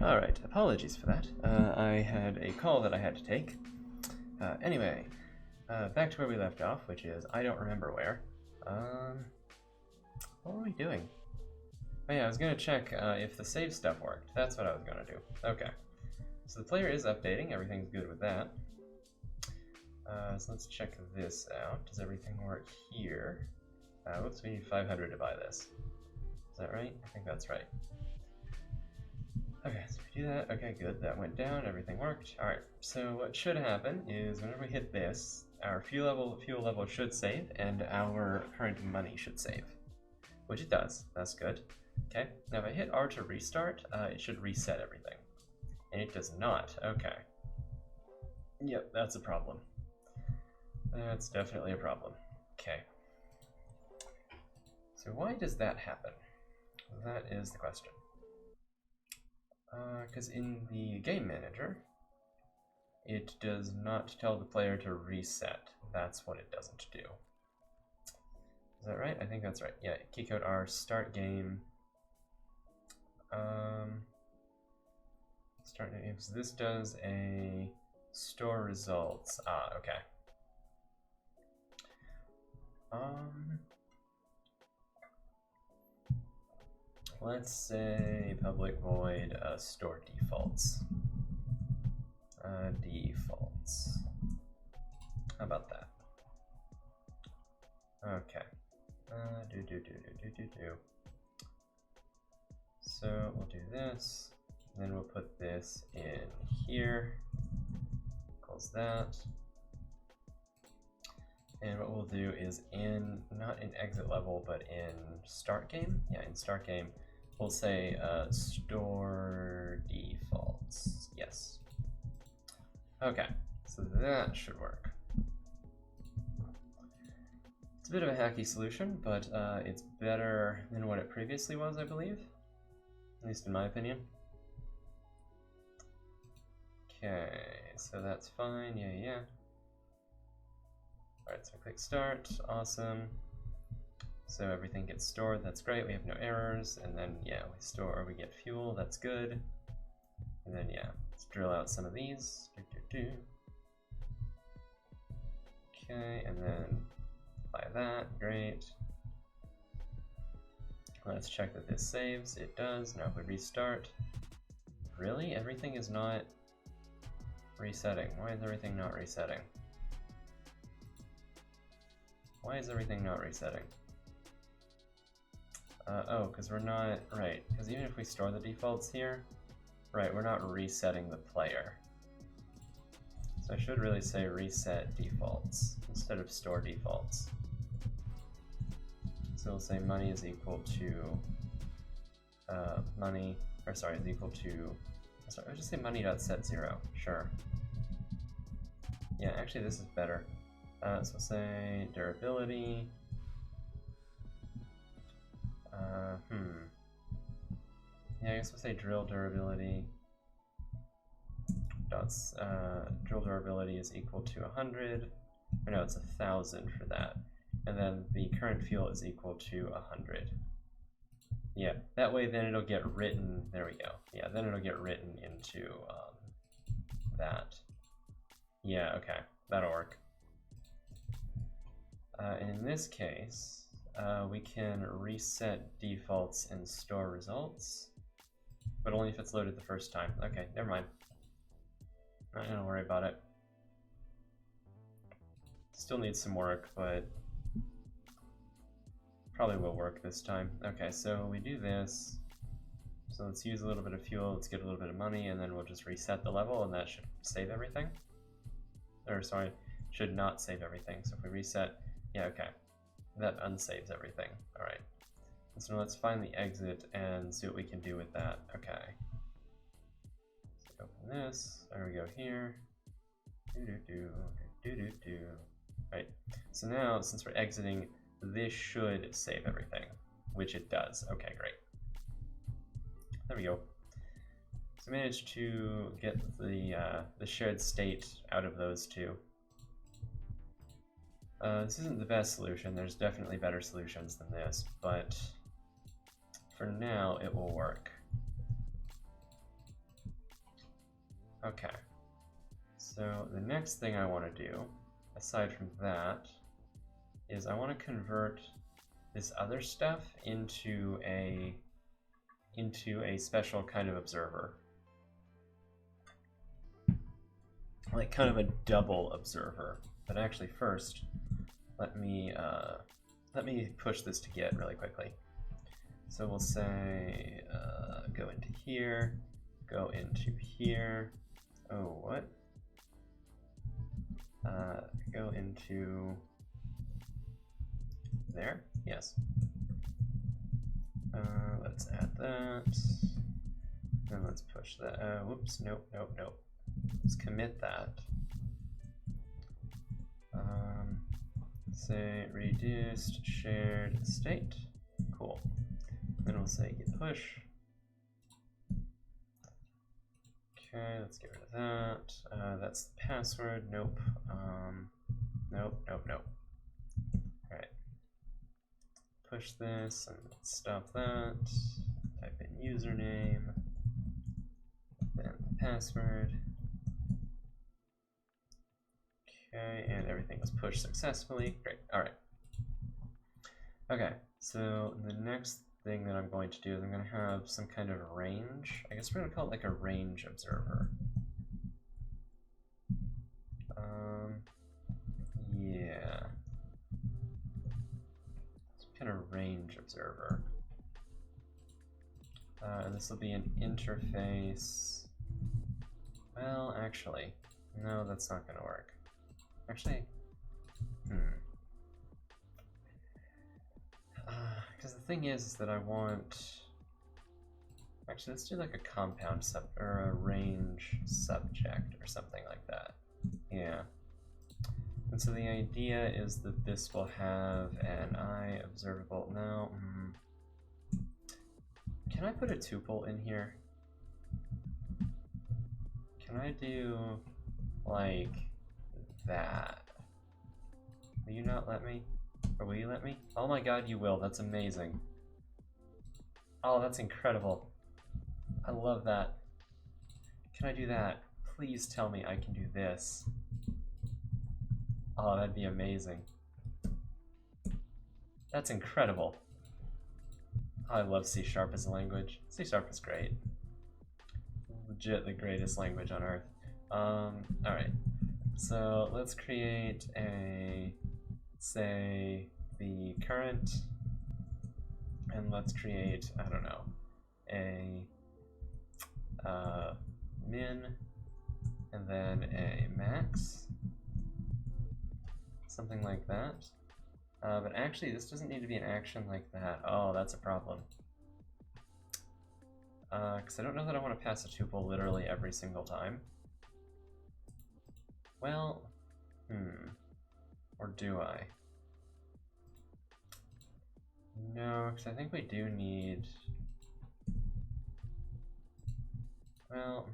Alright, apologies for that. I had a call that I had to take. Anyway, back to where we left off, which is, I don't remember where. What were we doing? Oh yeah, I was gonna check if the save stuff worked. That's what I was gonna do. Okay. So the player is updating, everything's good with that. So let's check this out. Does everything work here? Whoops, we need 500 to buy this. Is that right? I think that's right. Okay, so we do that. Okay, good. That went down. Everything worked. Alright, so what should happen is whenever we hit this, our fuel level should save, and our current money should save. Which it does. That's good. Okay, now if I hit R to restart, it should reset everything. And it does not. Okay. Yep, that's a problem. That's definitely a problem. Okay. So why does that happen? That is the question. Because in the game manager, it does not tell the player to reset. That's what it doesn't do. Is that right? I think that's right. Yeah, keycode R, start game. Start game. So this does a store results. Ah, okay. Let's say public void store defaults. Defaults. How about that? Okay. So we'll do this, then we'll put this in here, equals that. And what we'll do is not in exit level, but in start game. Yeah, in start game, we'll say store defaults. Yes. Okay, so that should work. It's a bit of a hacky solution, but it's better than what it previously was, I believe. At least in my opinion. Okay, so that's fine. Yeah. Alright, so click start, awesome. So everything gets stored, that's great, we have no errors, and then yeah, we get fuel, that's good. And then yeah, let's drill out some of these. Okay, and then apply that, great. Let's check that this saves, it does. Now if we restart, really? Everything is not resetting. Why is everything not resetting? Why is everything not resetting? Oh, because we're not, right, because even if we store the defaults here, right, we're not resetting the player. So I should really say reset defaults instead of store defaults. So we'll say money is equal to is equal to, I'll just say money.set0, sure. Yeah, actually this is better. So we'll say durability. Yeah, I guess we'll say drill durability. Drill durability is equal to 100. Or no, it's 1,000 for that. And then the current fuel is equal to 100. Yeah, that way then it'll get written. There we go. Yeah, then it'll get written into that. Yeah, okay, that'll work. And in this case, we can reset defaults and store results, but only if it's loaded the first time. Okay, never mind. Not gonna worry about it. Still needs some work, but probably will work this time. Okay, so we do this. So let's use a little bit of fuel, let's get a little bit of money, and then we'll just reset the level, and that should save everything. Or sorry, should not save everything. So if we reset, yeah, okay. That unsaves everything. All right. So let's find the exit and see what we can do with that. Okay. So open this. There we go here. Right. So now, since we're exiting, this should save everything, which it does. Okay, great. There we go. So managed to get the shared state out of those two. This isn't the best solution. There's definitely better solutions than this, but for now it will work. Okay. So the next thing I want to do, aside from that, is I want to convert this other stuff into a special kind of observer. Like kind of a double observer. But actually first, let me push this to Git really quickly. So we'll say go into here, go into here. Oh, what? Go into there? Yes. Let's add that. And let's push that. Whoops, nope. Let's commit that. Say reduced shared state. Cool. Then we'll say git push. Okay, let's get rid of that. That's the password. Nope. Nope. Alright. Push this and stop that. Type in username. Then the password. Okay, and everything was pushed successfully. Great. Alright. Okay, so the next thing that I'm going to do is I'm going to have some kind of range. I guess we're going to call it like a range observer. Yeah. Some kind of range observer. And this will be an interface. Well, actually, no, that's not going to work. Actually, because the thing is that I want. Actually, let's do like a compound or a range subject or something like that. Yeah. And so the idea is that this will have an I observable. No. Can I put a tuple in here? Can I do like that? Will you not let me? Or will you let me? Oh my god, you will. That's amazing. Oh, that's incredible. I love that. Can I do that? Please tell me I can do this. Oh, that'd be amazing. That's incredible. I love C# as a language. C# is great. Legit the greatest language on earth. Alright. So let's create a, say, the current, and let's create, I don't know, a min, and then a max, something like that. But actually, this doesn't need to be an action like that. Oh, that's a problem. Because I don't know that I want to pass a tuple literally every single time. Well, or do I? No, because I think we do need... Well,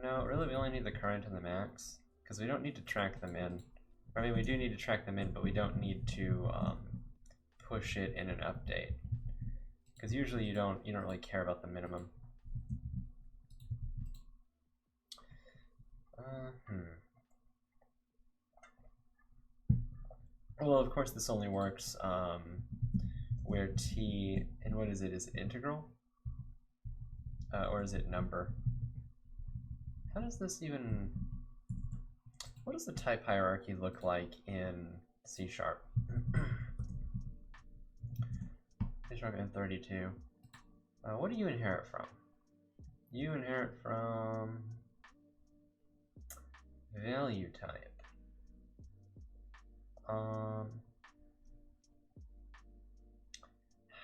no, really we only need the current and the max, because we don't need to track them in. I mean, we do need to track them in, but we don't need to push it in an update. Because usually you don't really care about the minimum. Well, of course, this only works where t, and what is it? Is it integral? Or is it number? How does this even... What does the type hierarchy look like in C#? C# and 32. What do you inherit from? You inherit from value type.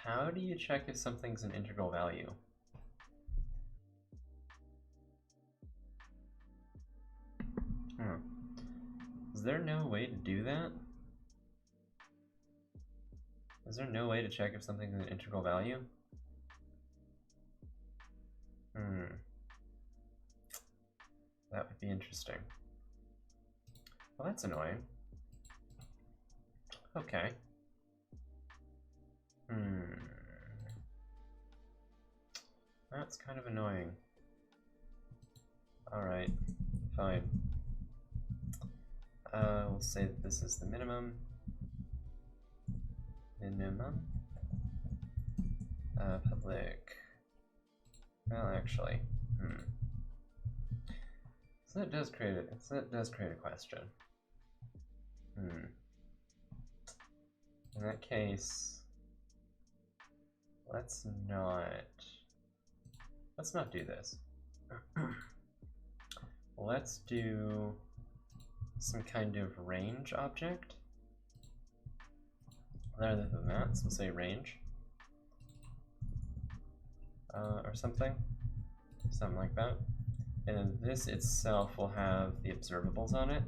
How do you check if something's an integral value? Is there no way to do that? Is there no way to check if something's an integral value? That would be interesting. Well, that's annoying. Okay. That's kind of annoying. Alright, fine. We'll say that this is the minimum. Public. Well, actually, So that does create a question. In that case, let's not do this. Let's do some kind of range object. Rather than that, so we'll say range. Or something like that. And then this itself will have the observables on it.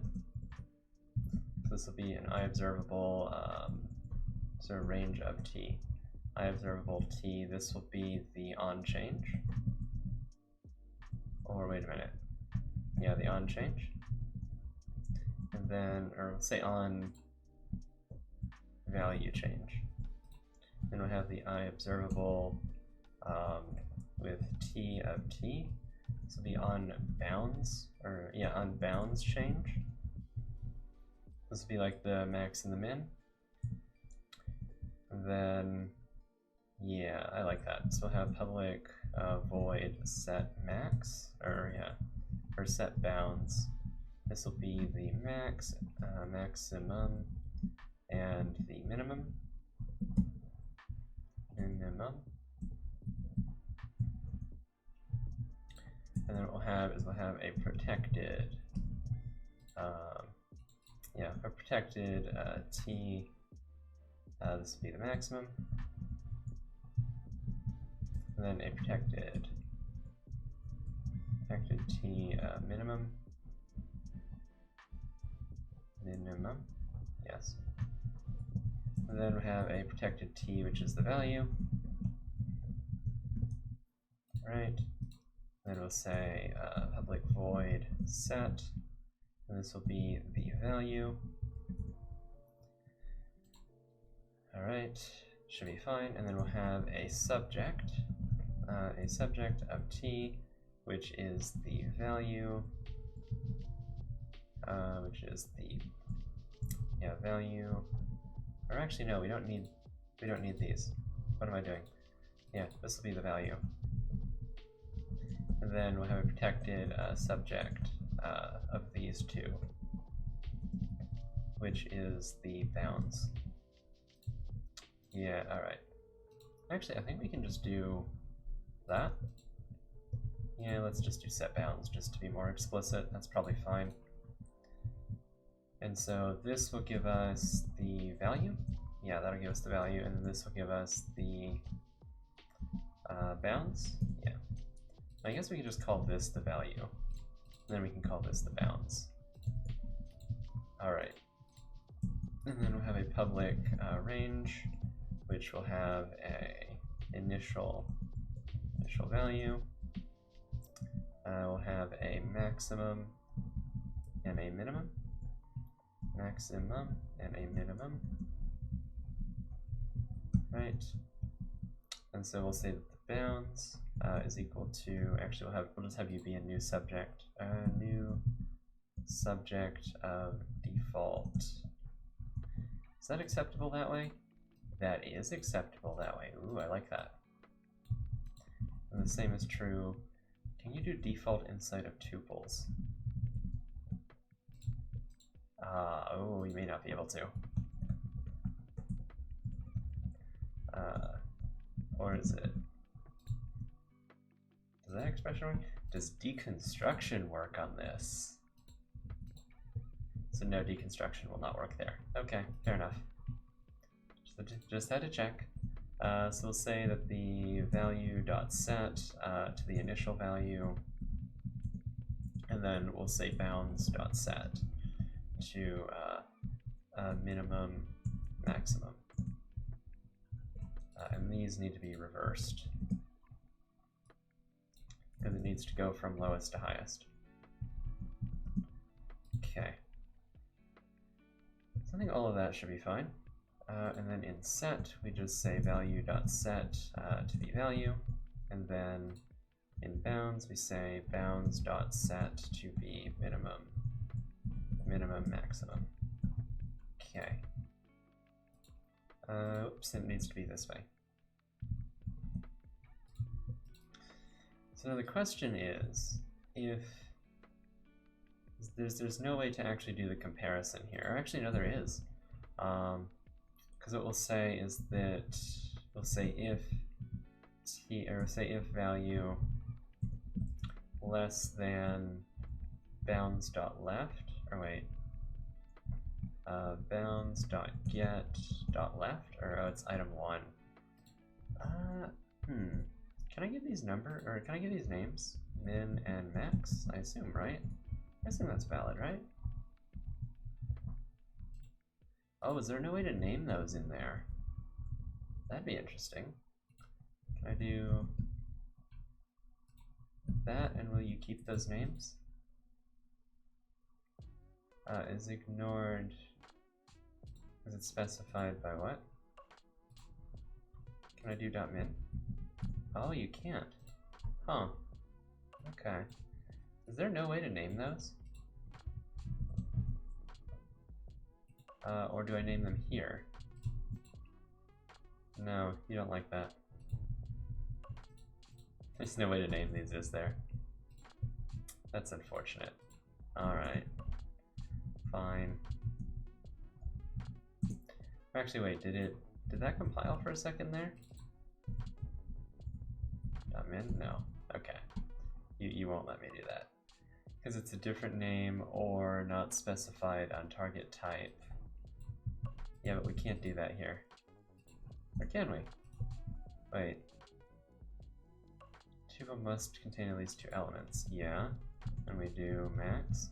So this will be an iObservable sort of range of t. iObservable t, this will be the onChange. Or wait a minute. Yeah, the onChange. And then, or we'll say on value change. Then we'll have the iObservable with t of t. This will be on bounds, or yeah, on bounds change. This will be like the max and the min. And then, yeah, I like that. So we'll have public void set max, or set bounds. This will be the max, maximum, and the minimum. And then what we'll have is we'll have a protected, a protected t. This will be the maximum, and then a protected t minimum, yes. And then we have a protected t, which is the value, right? Then we'll say public void set, and this will be the value. All right, should be fine. And then we'll have a subject of t, which is the value, which is the value. Or actually, no, we don't need these. What am I doing? Yeah, this will be the value. And then we'll have a protected subject of these two, which is the bounds. Yeah, all right. Actually, I think we can just do that. Yeah, let's just do set bounds just to be more explicit. That's probably fine. And so this will give us the value. Yeah, that'll give us the value, and then this will give us the bounds. Yeah. I guess we can just call this the value. And then we can call this the bounds. All right. And then we'll have a public range, which will have a initial value. We'll have a maximum and a minimum. Maximum and a minimum. Right. And so we'll say that the bounds is equal to, actually we'll just have you be a new subject of default. Is that acceptable that way? That is acceptable that way. Ooh, I like that. And the same is true. Can you do default inside of tuples? Oh, you may not be able to. Or is it? Does that expression work? Does deconstruction work on this? So no, deconstruction will not work there. Okay, fair enough. Just had to check. So we'll say that the value dot set to the initial value, and then we'll say bounds dot set to minimum, maximum. And these need to be reversed because it needs to go from lowest to highest. Okay. So I think all of that should be fine. And then in set, we just say value.set to the value, and then in bounds, we say bounds.set to be minimum, maximum. Okay. Oops, it needs to be this way. So now the question is, if there's no way to actually do the comparison here. Or actually, no, there is. Because what we'll say is that we'll say if if value less than bounds.left, or wait, bounds.get.left, or oh, it's item 1. Can I give these can I give these names? Min and max, I assume, right? I assume that's valid, right? Oh, is there no way to name those in there? That'd be interesting. Can I do that, and will you keep those names? Is ignored. Is it specified by what? Can I do .min? Oh, you can't. Huh. Okay. Is there no way to name those? Or do I name them here? No, you don't like that. There's no way to name these, is there? That's unfortunate. Alright. Fine. Actually, wait, did that compile for a second there? .min? No. Okay. You won't let me do that. Because it's a different name or not specified on target type. Yeah, but we can't do that here. Or can we? Wait. Tuple must contain at least 2 elements. Yeah. And we do max.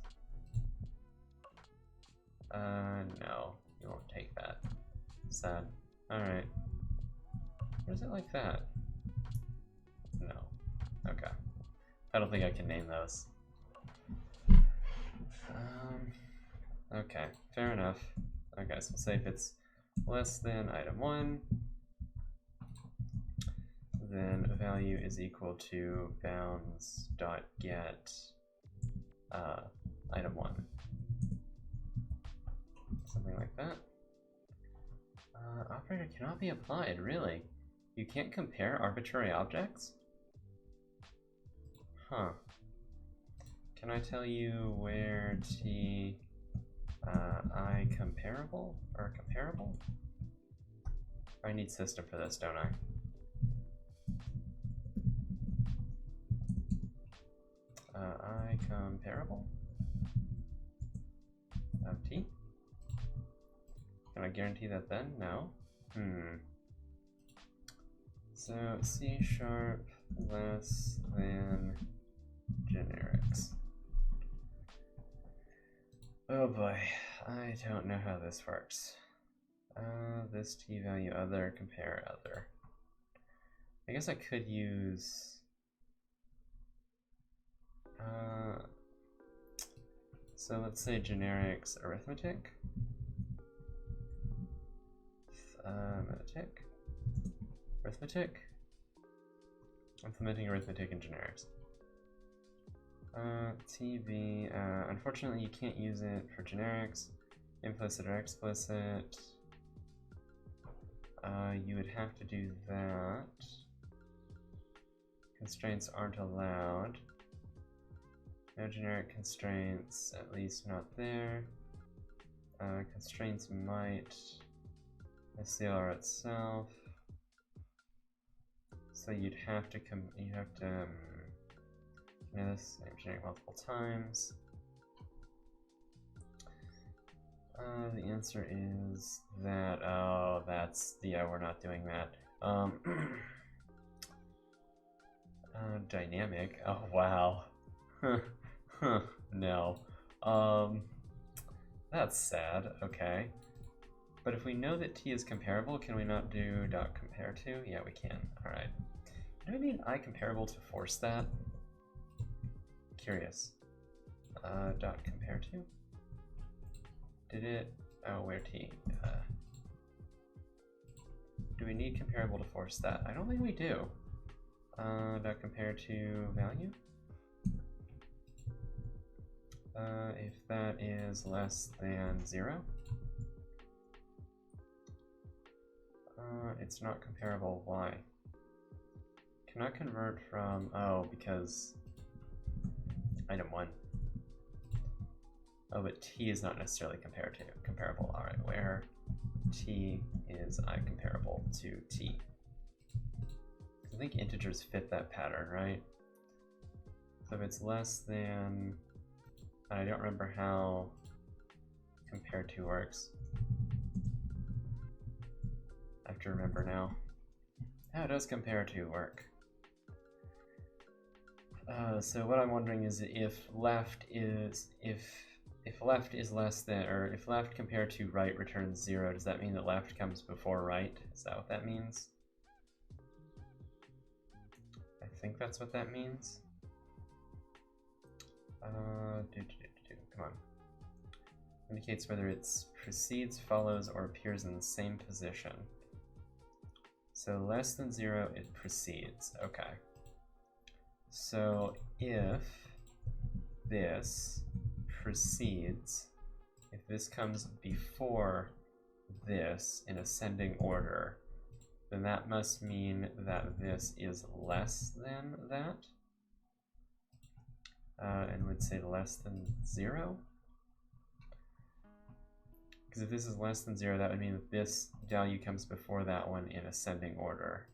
No. You won't take that. Sad. Alright. Or is it like that? No. Okay. I don't think I can name those. Okay, fair enough. Okay, so we'll say if it's less than item 1, then value is equal to bounds.get item 1. Something like that. Operator cannot be applied, really? You can't compare arbitrary objects? Huh. Can I tell you where I comparable? Or comparable? I need system for this, don't I? I comparable of T? Can I guarantee that then? No. So C# less than generics. Oh boy, I don't know how this works. This T value other, compare other. I guess I could use so let's say generics arithmetic. Arithmetic. Implementing arithmetic in generics. TV, unfortunately you can't use it for generics, implicit or explicit. You would have to do that. Constraints aren't allowed. No generic constraints, at least not there. Constraints might SCLR itself. So you'd have to this, I'm generating multiple times. The answer is that, oh, that's, yeah, we're not doing that. Dynamic, oh wow. No. That's sad, okay. But if we know that t is comparable, can we not do dot compare to? Yeah, we can, alright. Do we need I comparable to force that? Curious. Dot compare to? Did it? Oh, where t? Do we need comparable to force that? I don't think we do. Dot compare to value? If that is less than 0? It's not comparable. Why? Cannot convert from, oh, because item 1. Oh, but t is not necessarily comparable. All right, where t is I comparable to t? I think integers fit that pattern, right? So if it's less than, I don't remember how compare to works. I have to remember now. How does compare to work? So what I'm wondering is if left is less than, or if left compared to right returns 0, does that mean that left comes before right? Is that what that means? I think that's what that means. Come on. Indicates whether it precedes, follows, or appears in the same position. So less than 0, it precedes. Okay. So if this precedes, if this comes before this in ascending order, then that must mean that this is less than that, and would say less than 0. Because if this is less than 0, that would mean that this value comes before that one in ascending order.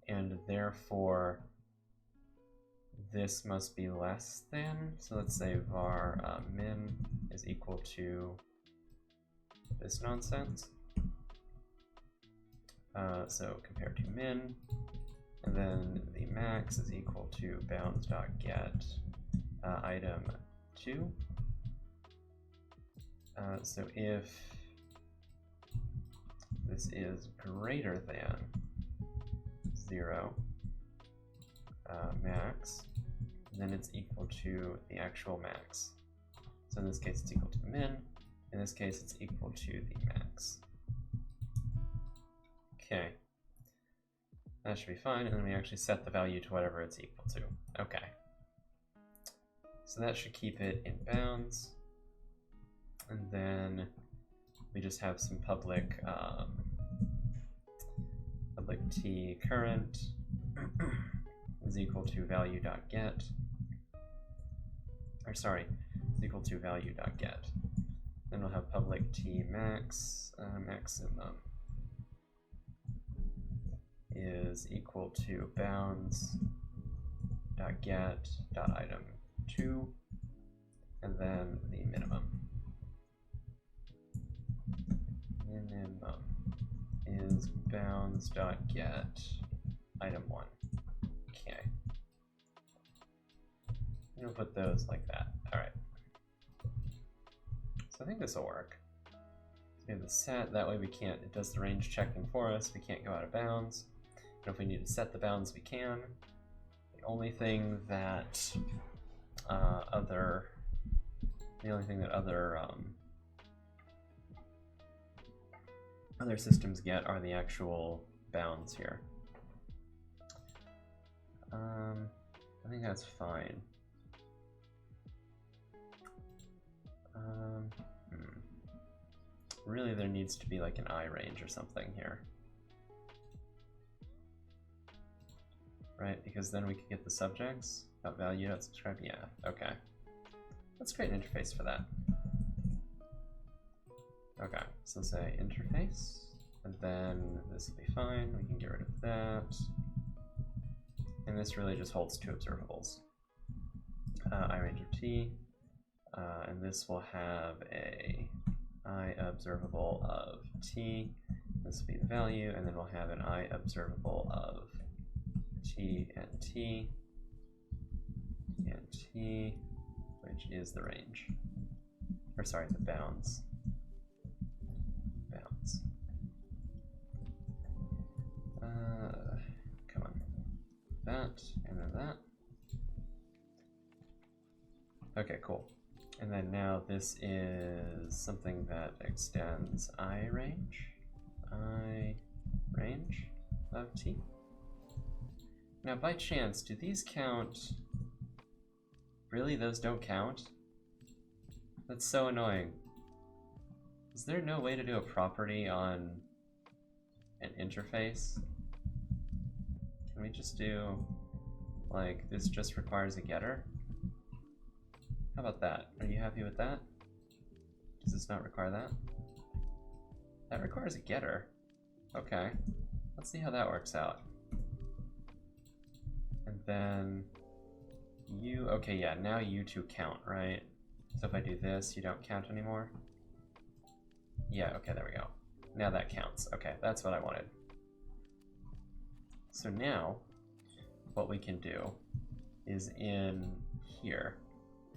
And therefore, this must be less than, so let's say var min is equal to this nonsense. So compare to min, and then the max is equal to bounds.get item 2. So if this is greater than 0 max, then it's equal to the actual max. So in this case it's equal to the min, in this case it's equal to the max. Okay, that should be fine, and then we actually set the value to whatever it's equal to. Okay, so that should keep it in bounds, and then we just have some public t current is equal to value.get, or sorry, is equal to value.get. Then we'll have public t max, maximum is equal to bounds.get.item 2, and then the minimum. Minimum is bounds.get item 1. Okay. We'll put those like that. All right. So I think this will work. So we have the set, that way we can't, it does the range checking for us, we can't go out of bounds. And if we need to set the bounds, we can. The only thing that other systems get are the actual bounds here. I think that's fine. Really, there needs to be like an I range or something here. Right, because then we could get the subjects, .value.subscribe, yeah, okay. Let's create an interface for that. Okay, so say interface, and then this will be fine, we can get rid of that. and this really just holds two observables. I range of t, and this will have a I observable of t. This will be the value, and then we'll have an I observable of t and t, which is the range. Or sorry, the bounds. Come on. That, and then that. Okay, cool. And then now this is something that extends I range of t. Now by chance, do these count? Really, those don't count? That's so annoying. Is there no way to do a property on an interface? Can we just do, like, this just requires a getter? How about that? Are you happy with that? Does this not require that? That requires a getter. Okay. Let's see how that works out. And then you, okay, yeah, now you two count, right? So if I do this, you don't count anymore? Yeah, okay, there we go. Now that counts. Okay, that's what I wanted. So now, what we can do is in here,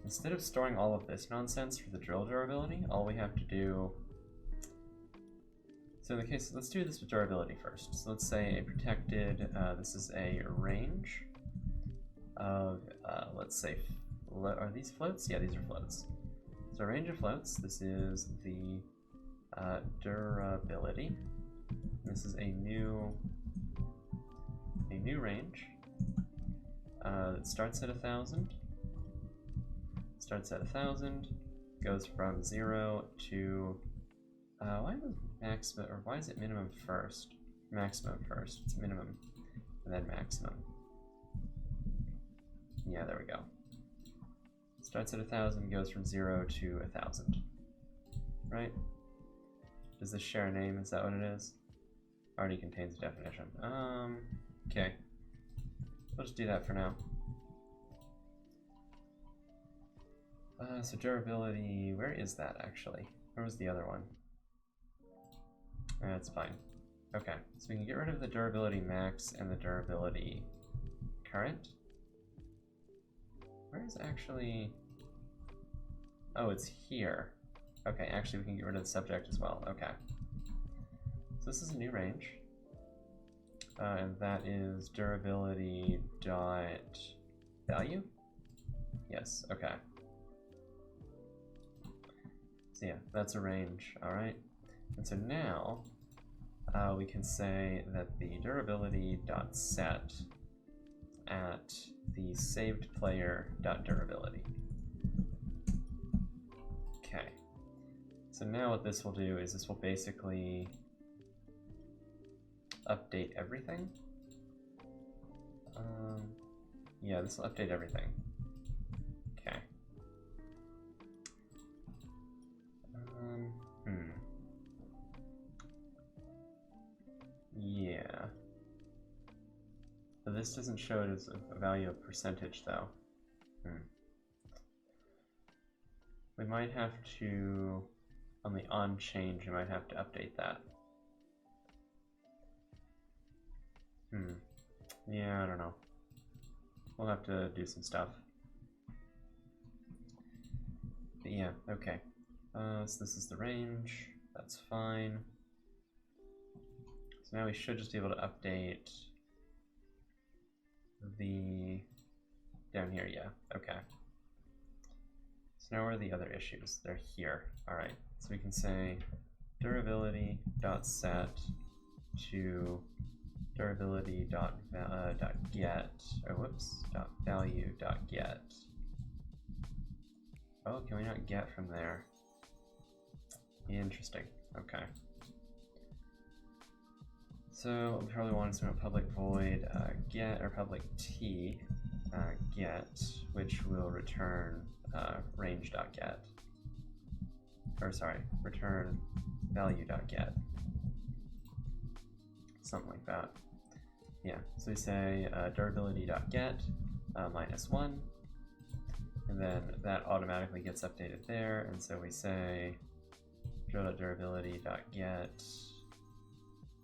instead of storing all of this nonsense for the drill durability, all we have to do, so in the case, let's do this with durability first. So let's say a protected, this is a range of, let's say, are these floats? Yeah, these are floats. So a range of floats, this is the durability. This is a new range that starts at 1,000. Starts at 1,000, goes from 0 to why was maximum, or why is it minimum first? Maximum first. It's minimum and then maximum. Yeah, there we go. Starts at 1,000, goes from 0 to 1,000. Right? Does this share a name? Is that what it is? Already contains a definition. Okay. We'll just do that for now. So durability, where is that actually? Where was the other one? That's fine. Okay, so we can get rid of the durability max and the durability current. Where is actually... Oh, it's here. Okay, actually we can get rid of the subject as well. Okay. So this is a new range. And that is durability dot value? Yes, okay. So yeah, that's a range, all right? And so now we can say that the durability dot set at the saved player dot durability. Okay. So now what this will do is this will basically update everything. Yeah, this will update everything. Okay. Yeah. So this doesn't show it as a value of percentage though. We might have to, on the on change, we might have to update that. Yeah, I don't know. We'll have to do some stuff. But yeah, okay. So this is the range. That's fine. So now we should just be able to update the down here. Yeah, okay. So now where are the other issues? They're here. All right. So we can say durability dot set to durability dot get, or whoops, dot value dot get. Oh, can we not get from there? Interesting. Okay. So we probably want to do a public void get, or public t get, which will return range.get. Or sorry, return value.get. Something like that. Yeah, so we say durability.get -1, and then that automatically gets updated there, and so we say durability.get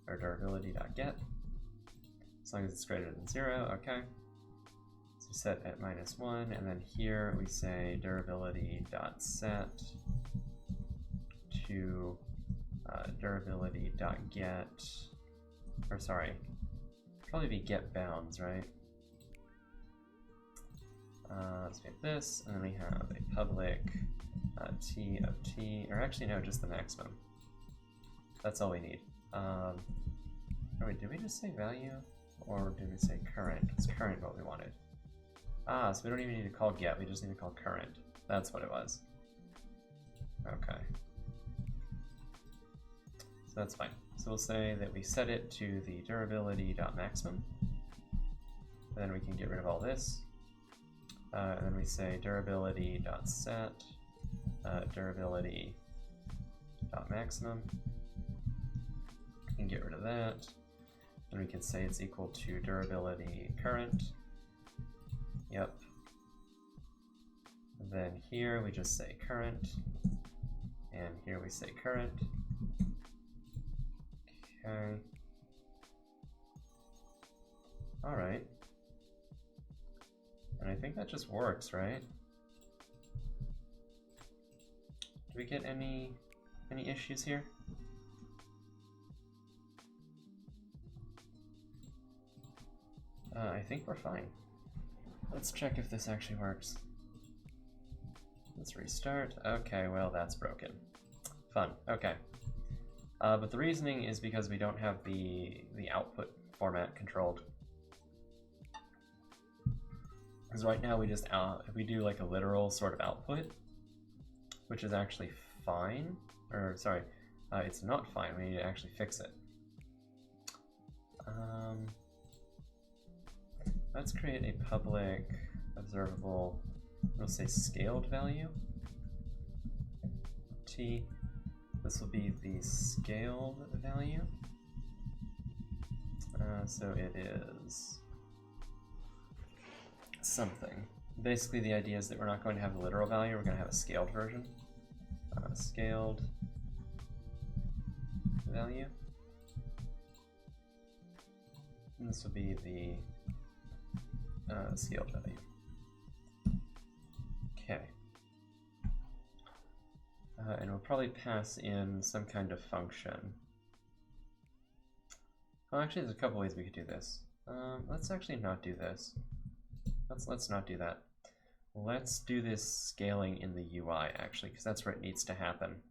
or durability.get, as long as it's greater than 0, okay. So set at -1, and then here we say durability.set to durability.get, or sorry, probably be get bounds, right? Let's make this, and then we have a public t of t, or actually no, just the maximum. That's all we need. Oh wait, did we just say value, or did we say current? It's current what we wanted. Ah, so we don't even need to call get, we just need to call current. That's what it was. Okay. So that's fine. So we'll say that we set it to the durability.maximum. And then we can get rid of all this. And then we say durability.set durability.maximum. We can get rid of that. And we can say it's equal to durability current. Yep. And then here we just say current. And here we say current. Okay. All right. And I think that just works, right? Do we get any issues here? I think we're fine. Let's check if this actually works. Let's restart. Okay, well, that's broken. Fun. Okay. But the reasoning is because we don't have the output format controlled. Because right now we just, if we do like a literal sort of output, which is actually fine, or sorry, it's not fine, we need to actually fix it. Let's create a public observable, we'll say scaled value, t. This will be the scaled value. So it is something. Basically the idea is that we're not going to have a literal value, we're going to have a scaled version. Scaled value. And this will be the scaled value. Okay. And we'll probably pass in some kind of function. Well, actually, there's a couple ways we could do this. Let's actually not do this. Let's not do that. Let's do this scaling in the UI, actually, because that's where it needs to happen.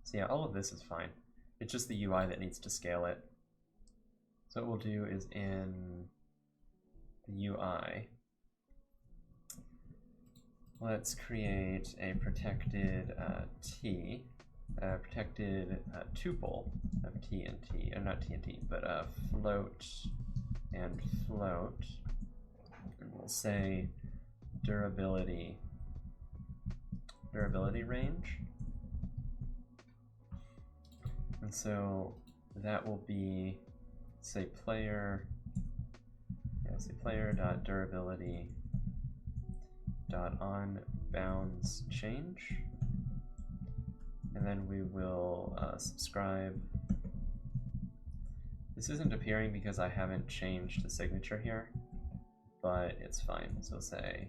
So yeah, all of this is fine. It's just the UI that needs to scale it. So what we'll do is in the UI, let's create a protected protected tuple of t and t, or not t and t, but float and float, and we'll say durability range, and so that will be say player dot durability dot on bounds change, and then we will subscribe. This isn't appearing because I haven't changed the signature here, but it's fine. So we'll say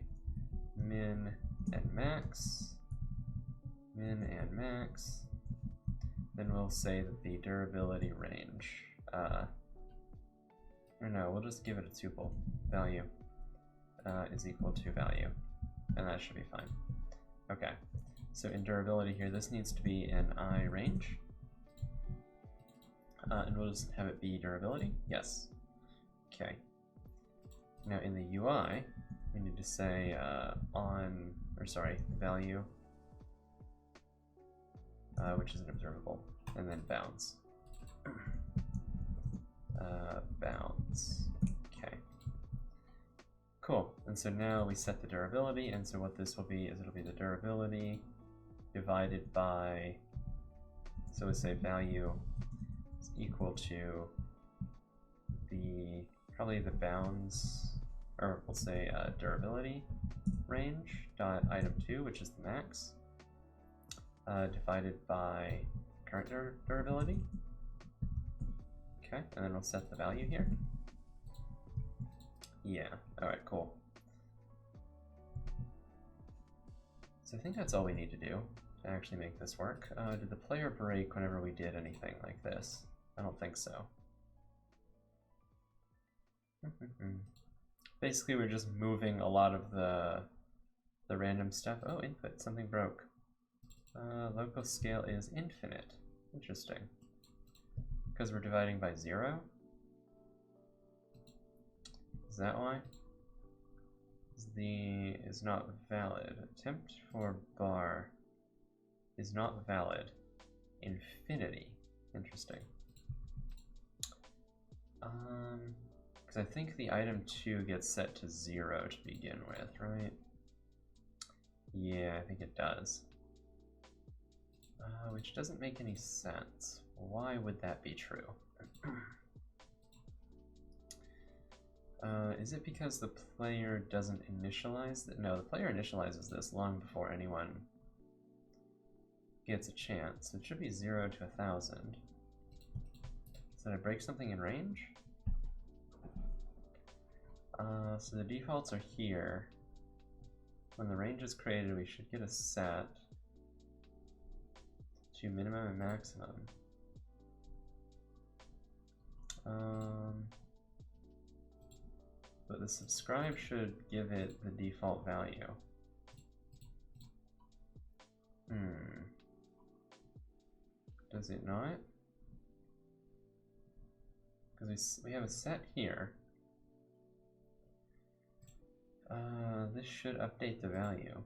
min and max, then we'll say that the durability range, or no, we'll just give it a tuple value is equal to value, and that should be fine. Okay, so in durability here, this needs to be an I range, and we'll just have it be durability. Yes. Okay. Now in the UI, we need to say value, which is an observable, and then bounds. Bounds. Okay. Cool. And so now we set the durability, and so what this will be is it'll be the durability divided by, so we say value is equal to probably the bounds, or we'll say durability range dot item 2, which is the max, divided by current durability. Okay, and then we'll set the value here. Yeah, alright, cool. So I think that's all we need to do to actually make this work. Did the player break whenever we did anything like this? I don't think so. Basically, we're just moving a lot of the random stuff. Oh, input, something broke. Local scale is infinite. Interesting. Because we're dividing by 0? Is that why? Is not valid. Attempt for bar is not valid. Infinity. Interesting. Because I think the item 2 gets set to 0 to begin with, right? Yeah, I think it does. Which doesn't make any sense. Why would that be true? Is it because the player doesn't initialize it? No, the player initializes this long before anyone gets a chance. It should be 0 to 1,000. So did I break something in range? So the defaults are here. When the range is created, we should get a set to minimum and maximum. But the subscribe should give it the default value. Does it not? Because we have a set here. This should update the value.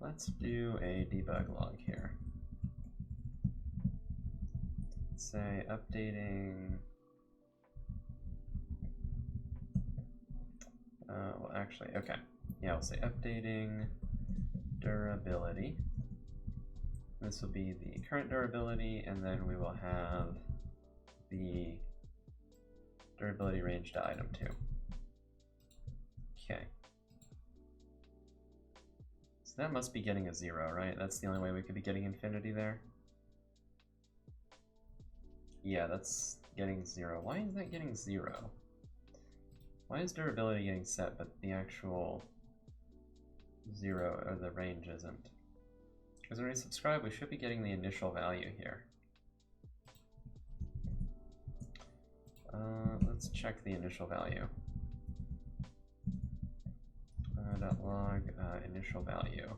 Let's do a debug log here. Say updating. Well, actually, okay. Yeah, we'll say updating durability. This will be the current durability, and then we will have the durability range to item 2. Okay. So that must be getting a 0, right? That's the only way we could be getting infinity there. Yeah, that's getting 0. Why is that getting 0? Why is durability getting set, but the actual 0 or the range isn't? Because when we subscribe, we should be getting the initial value here. Let's check the initial value. .log initial value.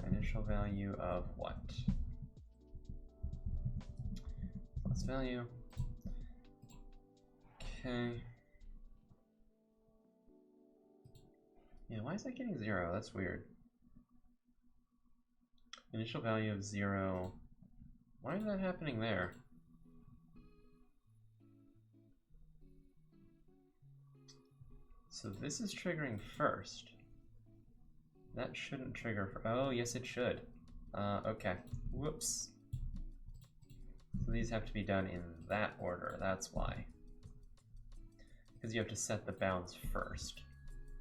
Initial value of what? Plus value. Okay. Yeah, why is that getting 0? That's weird. Initial value of 0. Why is that happening there? So this is triggering first. That shouldn't trigger for, oh, yes it should. Okay, whoops. So these have to be done in that order, that's why. Because you have to set the bounds first.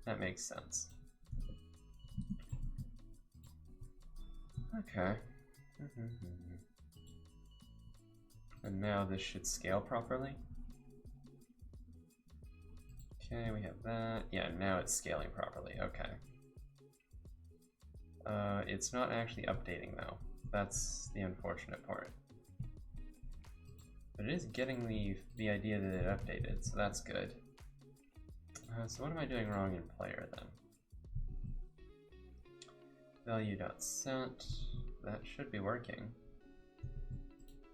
That makes sense. Okay. And now this should scale properly. Okay, we have that. Yeah, now it's scaling properly. Okay. It's not actually updating though. That's the unfortunate part. But it is getting the idea that it updated, so that's good. So what am I doing wrong in player then? Value.set. That should be working.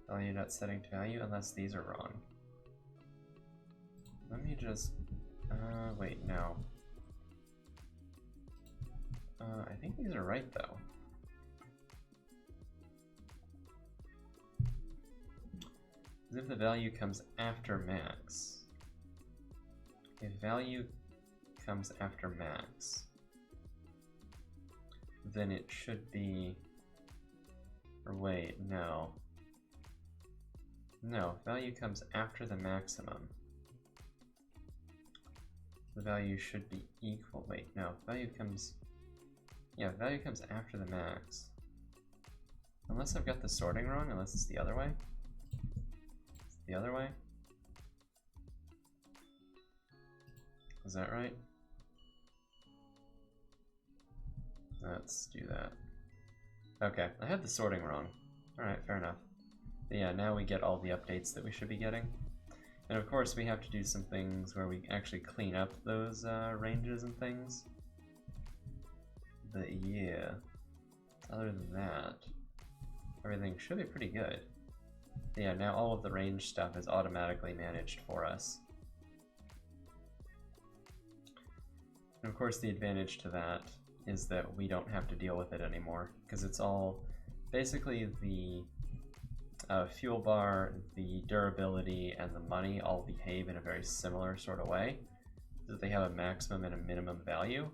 Value.setting to value, unless these are wrong. Let me just... wait, no. I think these are right, though. As if the value comes after max. If value comes after max, then it should be, or wait, no. No, value comes after the maximum. The value should be equal, wait, no, value comes, yeah, value comes after the max. Unless I've got the sorting wrong, unless it's the other way. It's the other way. Is that right? Let's do that. Okay, I had the sorting wrong. Alright, fair enough. But yeah, now we get all the updates that we should be getting. And of course we have to do some things where we actually clean up those ranges and things. But yeah, other than that, everything should be pretty good. But yeah, now all of the range stuff is automatically managed for us. And of course the advantage to that is that we don't have to deal with it anymore, because it's all basically the fuel bar, the durability, and the money all behave in a very similar sort of way, that they have a maximum and a minimum value.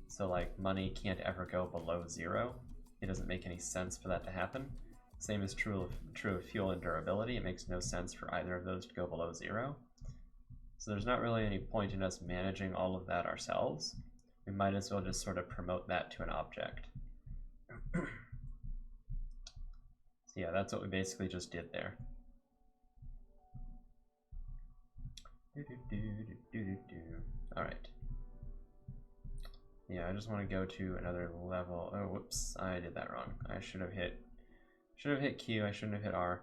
So like money can't ever go below 0. It doesn't make any sense for that to happen. Same is true of fuel and durability. It makes no sense for either of those to go below 0. So there's not really any point in us managing all of that ourselves. We might as well just sort of promote that to an object. So yeah, that's what we basically just did there. Alright. Yeah, I just want to go to another level. Oh, whoops, I did that wrong. I should have hit Q, I shouldn't have hit R.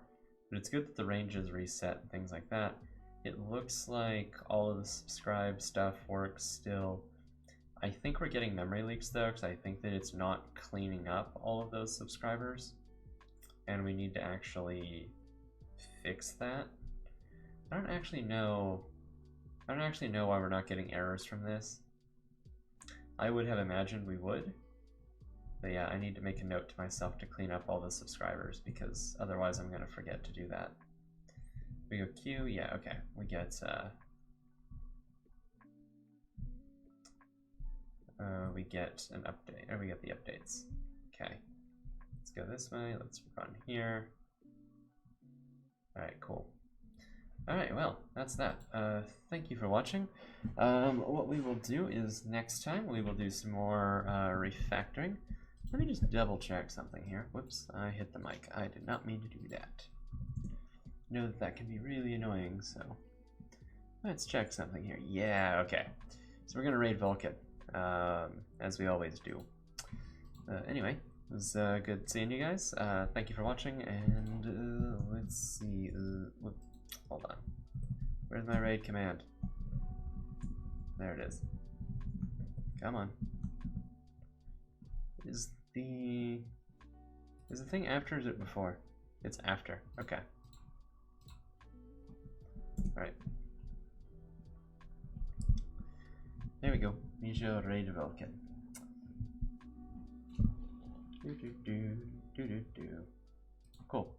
But it's good that the ranges reset and things like that. It looks like all of the subscribe stuff works still. I think we're getting memory leaks though, because I think that it's not cleaning up all of those subscribers. And we need to actually fix that. I don't actually know why we're not getting errors from this. I would have imagined we would. But yeah, I need to make a note to myself to clean up all the subscribers, because otherwise I'm gonna forget to do that. We go Q, yeah, okay. We get an update, or we get the updates. Okay, let's go this way, let's run here. Alright, cool. Alright, well, that's that. Thank you for watching. What we will do is next time we will do some more refactoring. Let me just double check something here. Whoops, I hit the mic. I did not mean to do that. Know that can be really annoying, so let's check something here. Yeah, okay. So we're gonna raid Vulcan, as we always do. Anyway, it was good seeing you guys. Thank you for watching, and let's see. Hold on. Where's my raid command? There it is. Come on. Is the thing after or is it before? It's after. Okay. Alright. There we go. Mijo raid Vulcan. Cool.